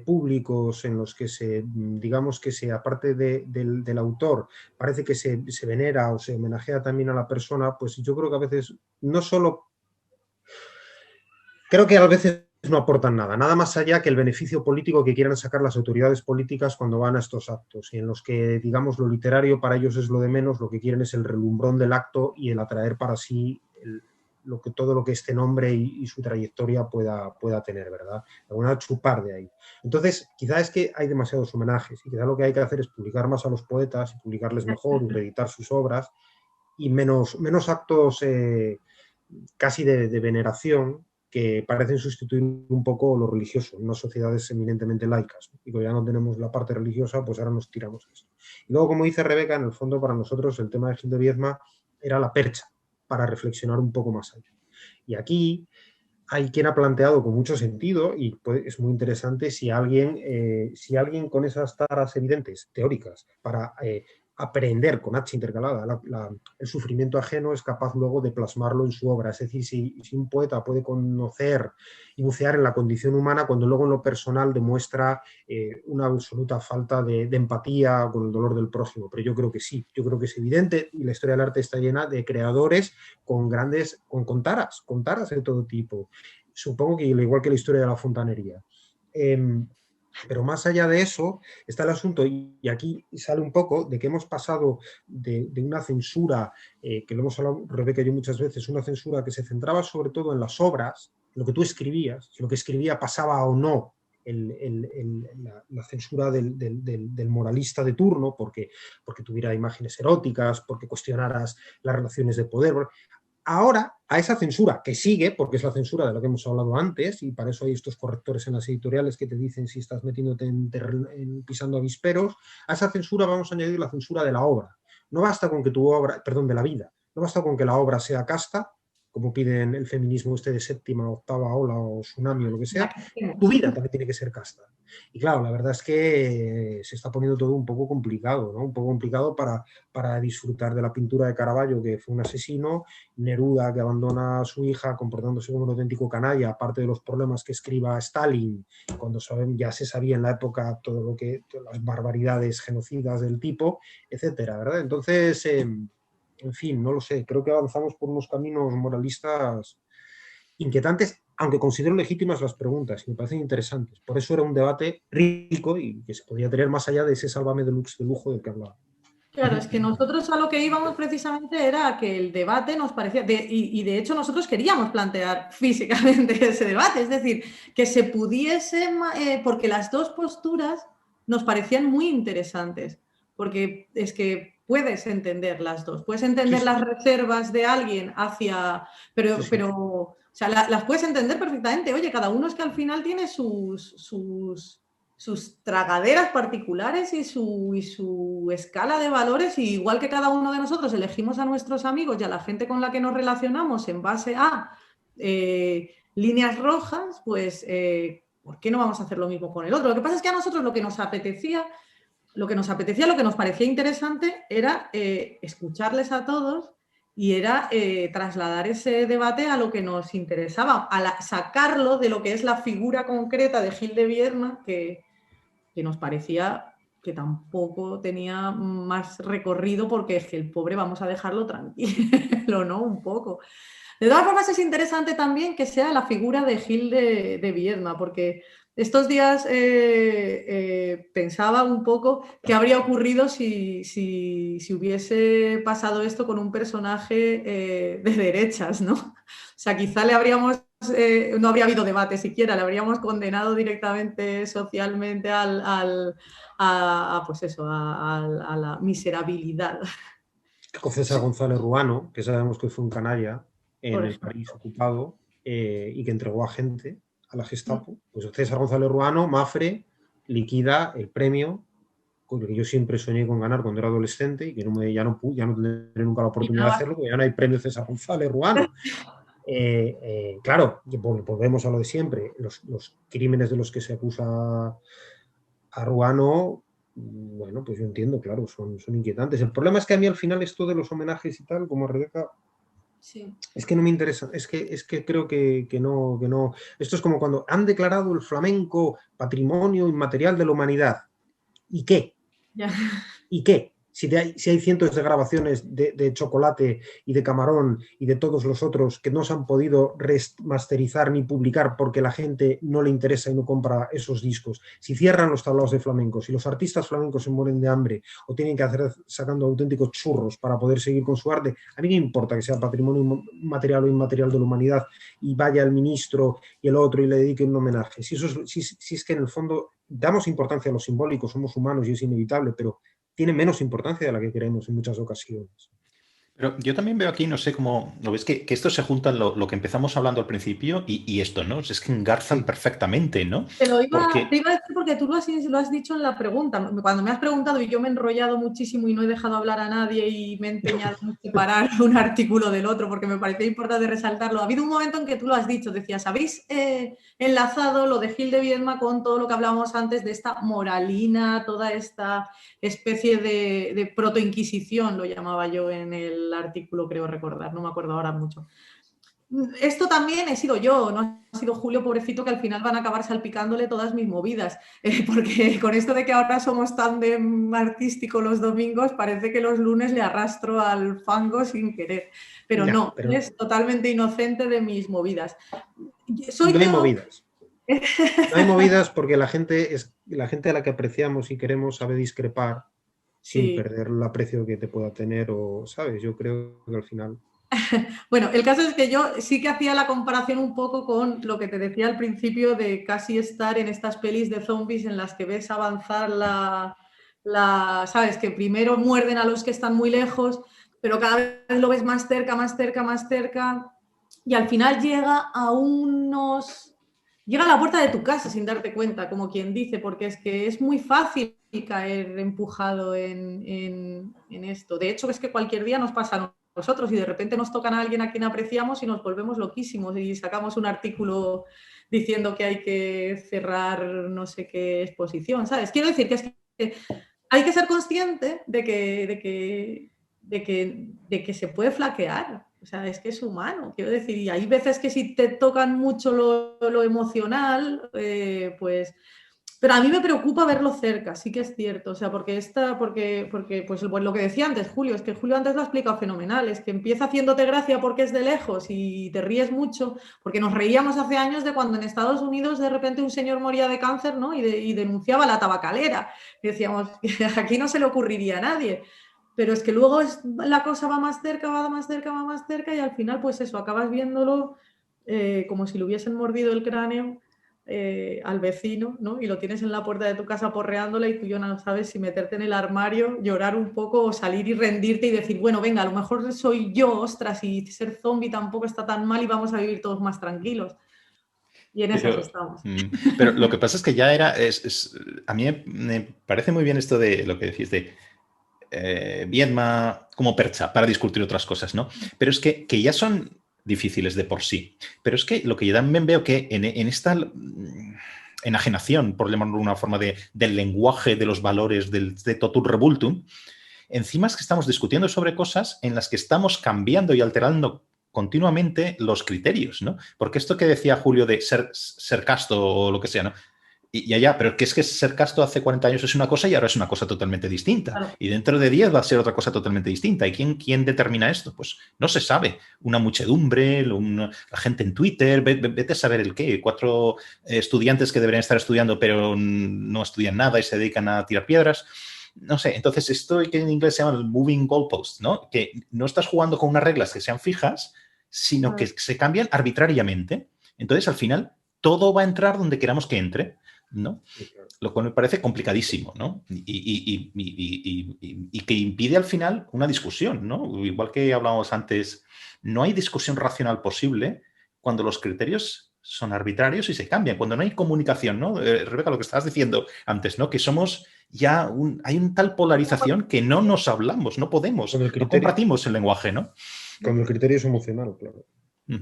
públicos en los que digamos que aparte del autor, parece que se venera o se homenajea también a la persona, pues yo creo que a veces no solo... Creo que a veces no aportan nada más allá que el beneficio político que quieran sacar las autoridades políticas cuando van a estos actos, y en los que, digamos, lo literario para ellos es lo de menos, lo que quieren es el relumbrón del acto y el atraer para sí todo lo que este nombre y su trayectoria pueda tener, ¿verdad? Alguna chupar de ahí. Entonces, quizá es que hay demasiados homenajes y quizá lo que hay que hacer es publicar más a los poetas y publicarles mejor y reeditar sus obras y menos actos casi de veneración que parecen sustituir un poco lo religioso en unas sociedades eminentemente laicas. Y como ya no tenemos la parte religiosa, pues ahora nos tiramos a esto. Y luego, como dice Rebeca, en el fondo para nosotros el tema de Gil de Viedma era la percha para reflexionar un poco más allá. Y aquí hay quien ha planteado con mucho sentido, y pues es muy interesante si alguien con esas taras evidentes, teóricas, para aprender con H intercalada el sufrimiento ajeno, es capaz luego de plasmarlo en su obra. Es decir, si un poeta puede conocer y bucear en la condición humana cuando luego en lo personal demuestra una absoluta falta de empatía con el dolor del prójimo. Pero yo creo que sí, yo creo que es evidente, y la historia del arte está llena de creadores con taras de todo tipo. Supongo que igual que la historia de la fontanería. Pero más allá de eso está el asunto, y aquí sale un poco de que hemos pasado de una censura, que lo hemos hablado Rebeca y yo muchas veces, una censura que se centraba sobre todo en las obras, lo que tú escribías, si lo que escribía pasaba o no la censura del moralista de turno, porque tuviera imágenes eróticas, porque cuestionaras las relaciones de poder. Ahora, a esa censura que sigue, porque es la censura de la que hemos hablado antes, y para eso hay estos correctores en las editoriales que te dicen si estás metiéndote pisando avisperos, a esa censura vamos a añadir la censura de la obra. No basta con que tu obra, de la vida, no basta con que la obra sea casta, como piden el feminismo de séptima, octava ola o tsunami o lo que sea, tu vida también tiene que ser casta. Y claro, la verdad es que se está poniendo todo un poco complicado, ¿no? Un poco complicado para disfrutar de la pintura de Caravaggio, que fue un asesino, Neruda, que abandona a su hija comportándose como un auténtico canalla, aparte de los problemas que escriba Stalin, cuando ya se sabía en la época todas las barbaridades genocidas del tipo, etcétera, ¿verdad? Entonces, en fin, no lo sé, creo que avanzamos por unos caminos moralistas inquietantes, aunque considero legítimas las preguntas y me parecen interesantes. Por eso era un debate rico y que se podía tener más allá de ese Sálvame Deluxe de lujo del que hablaba. Claro, es que nosotros a lo que íbamos precisamente era que el debate nos parecía, y de hecho nosotros queríamos plantear físicamente ese debate, es decir, que se pudiese, porque las dos posturas nos parecían muy interesantes, porque es que puedes entender las dos, puedes entender las reservas de alguien hacia, pero o sea, las puedes entender perfectamente. Oye, cada uno es que al final tiene sus tragaderas particulares y su escala de valores, y igual que cada uno de nosotros elegimos a nuestros amigos y a la gente con la que nos relacionamos en base a líneas rojas, pues ¿por qué no vamos a hacer lo mismo con el otro? Lo que pasa es que a nosotros lo que nos apetecía, lo que nos parecía interesante era escucharles a todos, y era trasladar ese debate a lo que nos interesaba, sacarlo de lo que es la figura concreta de Gil de Viedma, que nos parecía que tampoco tenía más recorrido, porque es que el pobre vamos a dejarlo tranquilo, ¿no? Un poco. De todas formas, es interesante también que sea la figura de Gil de Viedma, porque Estos días pensaba un poco qué habría ocurrido si hubiese pasado esto con un personaje de derechas, ¿no? O sea, quizá le habríamos, no habría habido debate siquiera, le habríamos condenado directamente socialmente pues eso, a la miserabilidad. César González Ruano, que sabemos que fue un canalla en Por el ejemplo. París ocupado y que entregó a gente a la Gestapo. Pues César González Ruano, Mafre, liquida el premio con el que yo siempre soñé con ganar cuando era adolescente y que ya no tendré nunca la oportunidad de hacerlo, porque ya no hay premio César González Ruano. Claro, volvemos a lo de siempre. Los crímenes de los que se acusa a Ruano, bueno, pues yo entiendo, claro, son inquietantes. El problema es que a mí al final esto de los homenajes y tal, como Rebeca, Sí. es que no me interesa, es que creo que no. Esto es como cuando han declarado el flamenco patrimonio inmaterial de la humanidad. ¿Y qué? Ya. ¿Y qué? Si hay cientos de grabaciones de Chocolate y de Camarón y de todos los otros que no se han podido remasterizar ni publicar porque la gente no le interesa y no compra esos discos, si cierran los tablaos de flamenco, si los artistas flamencos se mueren de hambre o tienen que hacer sacando auténticos churros para poder seguir con su arte, a mí no importa que sea patrimonio material o inmaterial de la humanidad y vaya el ministro y el otro y le dedique un homenaje. Si es que en el fondo damos importancia a lo simbólico, somos humanos y es inevitable, pero tiene menos importancia de la que creemos en muchas ocasiones. Pero yo también veo aquí, no sé cómo lo ves, que esto se junta en lo que empezamos hablando al principio y esto, ¿no? Es que engarzan perfectamente, ¿no? Te iba a Porque decir porque tú lo has dicho en la pregunta. Cuando me has preguntado y yo me he enrollado muchísimo y no he dejado hablar a nadie y me he empeñado en separar un artículo del otro porque me parecía importante resaltarlo. Ha habido un momento en que tú lo has dicho, decías, habéis enlazado lo de Gil de Viedma con todo lo que hablábamos antes de esta moralina, toda esta especie de protoinquisición, lo llamaba yo en el artículo, creo recordar, no me acuerdo ahora mucho. Esto también he sido yo, no ha sido Julio, pobrecito, que al final van a acabar salpicándole todas mis movidas, porque con esto de que ahora somos tan de artístico los domingos, parece que los lunes le arrastro al fango sin querer, pero ya, no, pero es totalmente inocente de mis movidas. Soy no hay yo... movidas. No hay movidas porque la gente a la que apreciamos y queremos sabe discrepar sin Sí. perder el aprecio que te pueda tener o, ¿sabes? Yo creo que al final... Bueno, el caso es que yo sí que hacía la comparación un poco con lo que te decía al principio de casi estar en estas pelis de zombies en las que ves avanzar ¿sabes? Que primero muerden a los que están muy lejos, pero cada vez lo ves más cerca, más cerca, más cerca, y al final llega a la puerta de tu casa sin darte cuenta, como quien dice, porque es que es muy fácil caer empujado en esto. De hecho, es que cualquier día nos pasa nosotros y de repente nos tocan a alguien a quien apreciamos y nos volvemos loquísimos y sacamos un artículo diciendo que hay que cerrar no sé qué exposición, ¿sabes? Quiero decir que es que hay que ser consciente de que se puede flaquear. O sea, es que es humano, quiero decir, y hay veces que si te tocan mucho lo emocional, pues... Pero a mí me preocupa verlo cerca, sí que es cierto, o sea, porque pues lo que decía antes, Julio, es que Julio antes lo ha explicado fenomenal, es que empieza haciéndote gracia porque es de lejos y te ríes mucho, porque nos reíamos hace años de cuando en Estados Unidos de repente un señor moría de cáncer, ¿no? Y denunciaba la tabacalera, y decíamos, aquí no se le ocurriría a nadie, pero es que luego la cosa va más cerca, va más cerca, va más cerca y al final pues eso, acabas viéndolo como si le hubiesen mordido el cráneo al vecino, ¿no? Y lo tienes en la puerta de tu casa porreándole y tú ya no sabes si meterte en el armario, llorar un poco o salir y rendirte y decir, bueno, venga, a lo mejor soy yo, ostras, y ser zombie tampoco está tan mal y vamos a vivir todos más tranquilos. Y en esas estamos. Pero lo que pasa es que ya era... a mí me parece muy bien esto de lo que decís de Viedma como percha para discutir otras cosas, ¿no? Pero es que ya son difíciles de por sí. Pero es que lo que yo también veo que en esta enajenación, por llamarlo de una forma, del lenguaje, de los valores, de totum revoltum, encima es que estamos discutiendo sobre cosas en las que estamos cambiando y alterando continuamente los criterios, ¿no? Porque esto que decía Julio de ser casto o lo que sea, ¿no? Y ya, pero es que ser casto hace 40 años es una cosa y ahora es una cosa totalmente distinta. Claro. Y dentro de 10 va a ser otra cosa totalmente distinta. ¿Y quién determina esto? Pues no se sabe. Una muchedumbre, la gente en Twitter, vete a saber el qué. 4 estudiantes que deberían estar estudiando pero no estudian nada y se dedican a tirar piedras. No sé, entonces esto que en inglés se llama el moving goalpost, ¿no? Que no estás jugando con unas reglas que sean fijas, sino que se cambian arbitrariamente. Entonces, al final, todo va a entrar donde queramos que entre, ¿no? Lo cual me parece complicadísimo, ¿no? Y que impide al final una discusión, ¿no? Igual que hablábamos antes, no hay discusión racional posible cuando los criterios son arbitrarios y se cambian, cuando no hay comunicación, ¿no? Rebeca, lo que estabas diciendo antes, ¿no? Que somos ya hay una tal polarización que no nos hablamos, no podemos, no compartimos el lenguaje, ¿no? Cuando el criterio es emocional, claro.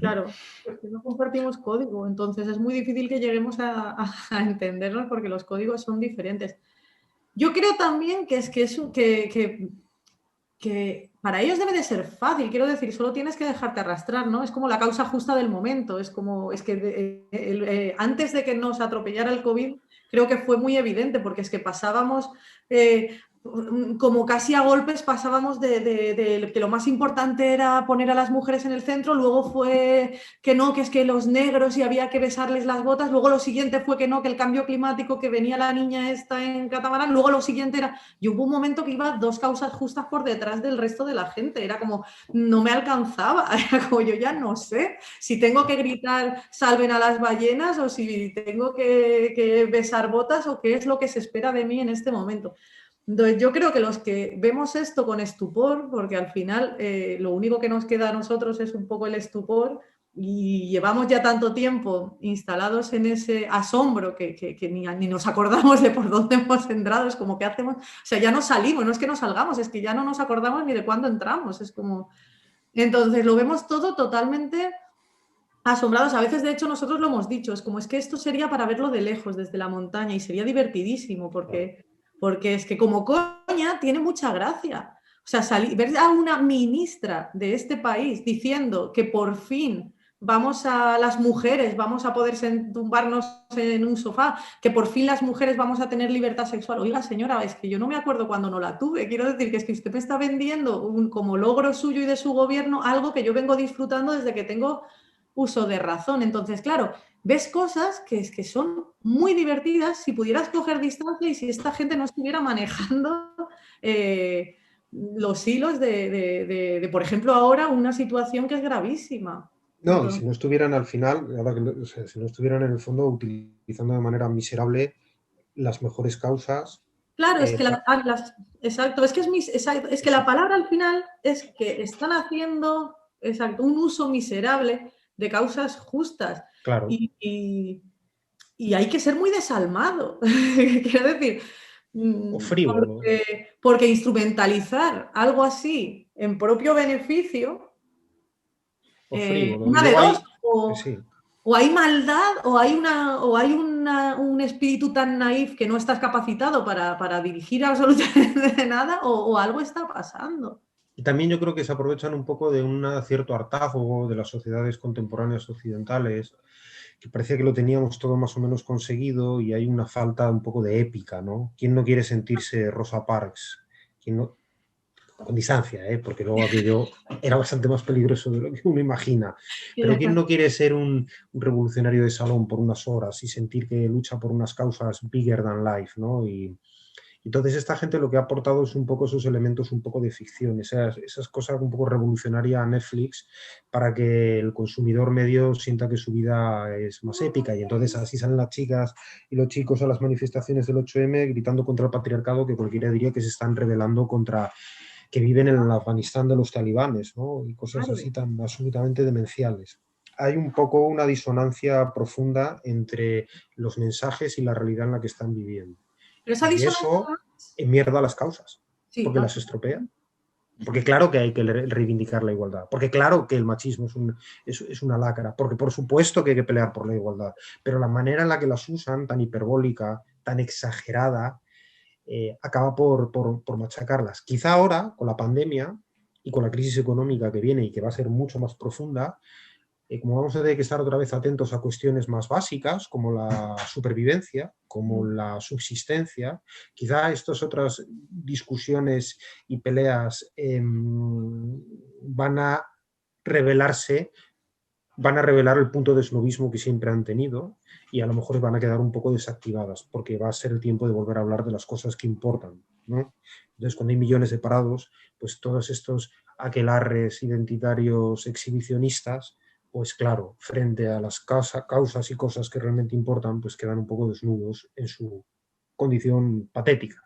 Claro, porque no compartimos código, entonces es muy difícil que lleguemos a entendernos porque los códigos son diferentes. Yo creo también que para ellos debe de ser fácil, quiero decir, solo tienes que dejarte arrastrar, ¿no? Es como la causa justa del momento, es que antes de que nos atropellara el COVID, creo que fue muy evidente, porque es que pasábamos como casi a golpes, pasábamos de que lo más importante era poner a las mujeres en el centro, luego fue que no, que es que los negros y había que besarles las botas, luego lo siguiente fue que no, que el cambio climático, que venía la niña esta en catamarán, luego lo siguiente era, y hubo un momento que iba 2 causas justas por detrás del resto de la gente, era como, no me alcanzaba, era como yo ya no sé si tengo que gritar salven a las ballenas o si tengo que besar botas o qué es lo que se espera de mí en este momento. Entonces, yo creo que los que vemos esto con estupor, porque al final lo único que nos queda a nosotros es un poco el estupor y llevamos ya tanto tiempo instalados en ese asombro que ni nos acordamos de por dónde hemos entrado, es como que hacemos, o sea, ya no salimos, no es que no salgamos, es que ya no nos acordamos ni de cuándo entramos, es como... Entonces, lo vemos todo totalmente asombrados. A veces, de hecho, nosotros lo hemos dicho, es como es que esto sería para verlo de lejos, desde la montaña, y sería divertidísimo, porque es que como coña tiene mucha gracia. O sea, ver a una ministra de este país diciendo que por fin las mujeres vamos a poder tumbarnos en un sofá, que por fin las mujeres vamos a tener libertad sexual. Oiga, señora, es que yo no me acuerdo cuando no la tuve. Quiero decir que es que usted me está vendiendo como logro suyo y de su gobierno algo que yo vengo disfrutando desde que tengo uso de razón. Entonces, claro, ves cosas que son muy divertidas si pudieras coger distancia y si esta gente no estuviera manejando los hilos de, por ejemplo, ahora una situación que es gravísima. No, Entonces, y si no estuvieran al final, o sea, si no estuvieran en el fondo utilizando de manera miserable las mejores causas. Claro, es que exacto, es que la palabra al final es que están haciendo un uso miserable de causas justas. Claro. Y hay que ser muy desalmado. Quiero decir, O frívolo. porque instrumentalizar algo así en propio beneficio, O frívolo. una Y de luego dos, sí. o hay maldad o hay un espíritu tan naif que no estás capacitado para dirigir absolutamente nada, o algo está pasando. Y también yo creo que se aprovechan un poco de un cierto hartazgo de las sociedades contemporáneas occidentales, que parecía que lo teníamos todo más o menos conseguido y hay una falta un poco de épica, ¿no? ¿Quién no quiere sentirse Rosa Parks? ¿Quién no? Con distancia, porque luego aquello era bastante más peligroso de lo que uno imagina. Pero ¿quién no quiere ser un revolucionario de salón por unas horas y sentir que lucha por unas causas bigger than life, ¿no? Y entonces esta gente lo que ha aportado es un poco esos elementos un poco de ficción, esas cosas un poco revolucionarias a Netflix para que el consumidor medio sienta que su vida es más épica y entonces así salen las chicas y los chicos a las manifestaciones del 8M gritando contra el patriarcado que cualquiera diría que se están rebelando contra que viven en el Afganistán de los talibanes, ¿no? Y cosas así tan absolutamente demenciales. Hay un poco una disonancia profunda entre los mensajes y la realidad en la que están viviendo. Pero esa y eso enmierda las causas, porque las estropea. Porque claro que hay que reivindicar la igualdad, porque claro que el machismo es una lacra, porque por supuesto que hay que pelear por la igualdad, pero la manera en la que las usan, tan hiperbólica, tan exagerada, acaba por machacarlas. Quizá ahora, con la pandemia y con la crisis económica que viene y que va a ser mucho más profunda, como vamos a tener que estar otra vez atentos a cuestiones más básicas, como la supervivencia, como la subsistencia, quizá estas otras discusiones y peleas van a revelarse, van a revelar el punto de snobismo que siempre han tenido y a lo mejor van a quedar un poco desactivadas, porque va a ser el tiempo de volver a hablar de las cosas que importan, ¿no? Entonces, cuando hay millones de parados, pues todos estos aquelarres identitarios exhibicionistas, pues claro, frente a las causas y cosas que realmente importan, pues quedan un poco desnudos en su condición patética.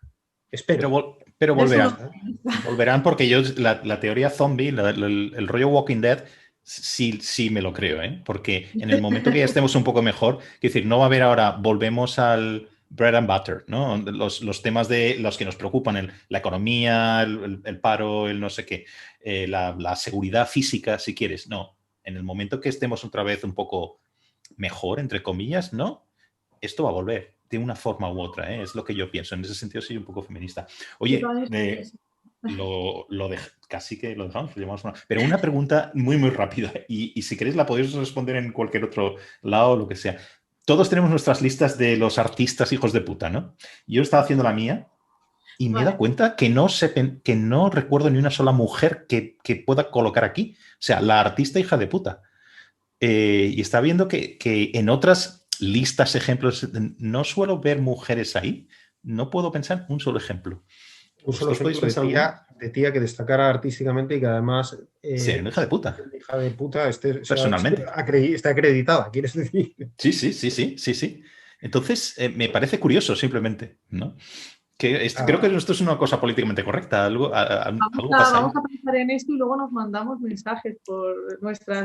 Espero. Pero Eso volverán. no. Volverán porque yo la teoría zombie, el rollo Walking Dead, sí me lo creo, ¿eh? Porque en el momento que ya estemos un poco mejor, quiero decir, no va a haber ahora, volvemos al bread and butter, ¿no? Los temas de los que nos preocupan, la economía, el paro, el no sé qué, la seguridad física, si quieres. No, en el momento que estemos otra vez un poco mejor, entre comillas, ¿no? Esto va a volver de una forma u otra, ¿eh? Es lo que yo pienso. En ese sentido soy un poco feminista. Oye, casi que lo dejamos, pero una pregunta muy, muy rápida y si queréis la podéis responder en cualquier otro lado, lo que sea. Todos tenemos nuestras listas de los artistas hijos de puta, ¿no? Yo estaba haciendo la mía y me he dado cuenta que no recuerdo ni una sola mujer que pueda colocar aquí. O sea, la artista hija de puta. Y está viendo que en otras listas, ejemplos, no suelo ver mujeres ahí. No puedo pensar un solo ejemplo. Un solo ejemplo de tía que destacara artísticamente y que además... sí, una hija de puta. Hija de puta personalmente. Está acreditada, ¿quieres decir? Sí. Entonces, me parece curioso simplemente, ¿no? Creo que esto es una cosa políticamente correcta. Algo pasa vamos a pensar en esto y luego nos mandamos mensajes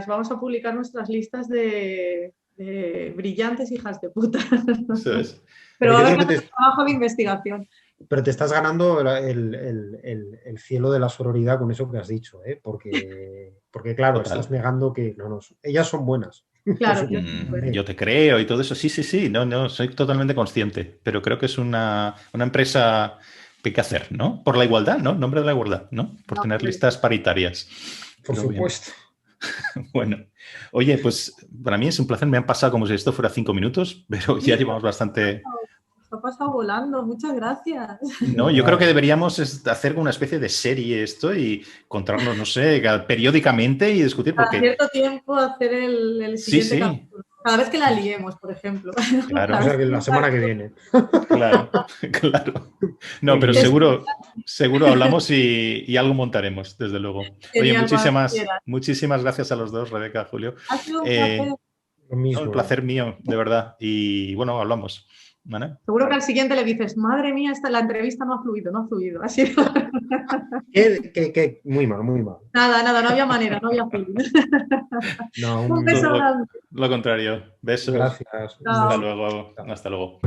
vamos a publicar nuestras listas de brillantes hijas de puta. Eso es. Pero va a haber un trabajo de investigación. Pero te estás ganando el cielo de la sororidad con eso que has dicho, ¿eh? Porque claro, total. Estás negando que ellas son buenas. Claro. Yo te creo y todo eso. Sí. No, soy totalmente consciente. Pero creo que es una empresa que hay que hacer, ¿no? Por la igualdad, ¿no? En nombre de la igualdad, ¿no? Por tener listas paritarias. Por supuesto. Bueno, oye, pues para mí es un placer. Me han pasado como si esto fuera 5 minutos, pero ya llevamos bastante... Ha pasado volando, muchas gracias. No, yo creo que deberíamos hacer una especie de serie esto y encontrarnos, no sé, periódicamente y discutir. Porque... A cierto tiempo hacer el siguiente capítulo. Cada vez que la liemos, por ejemplo. Claro, o sea, que la semana que viene. Claro. No, pero seguro hablamos y algo montaremos, desde luego. Oye, muchísimas gracias a los dos, Rebeca, Julio. Ha sido un placer. Lo mismo. El placer mío, de verdad. Y bueno, hablamos. ¿Vale? Seguro que al siguiente le dices, madre mía, la entrevista no ha fluido. Ha sido... Muy mal. Nada, no había manera, no había fluido. No, un beso grande. Lo contrario. Besos. Gracias. Hasta luego.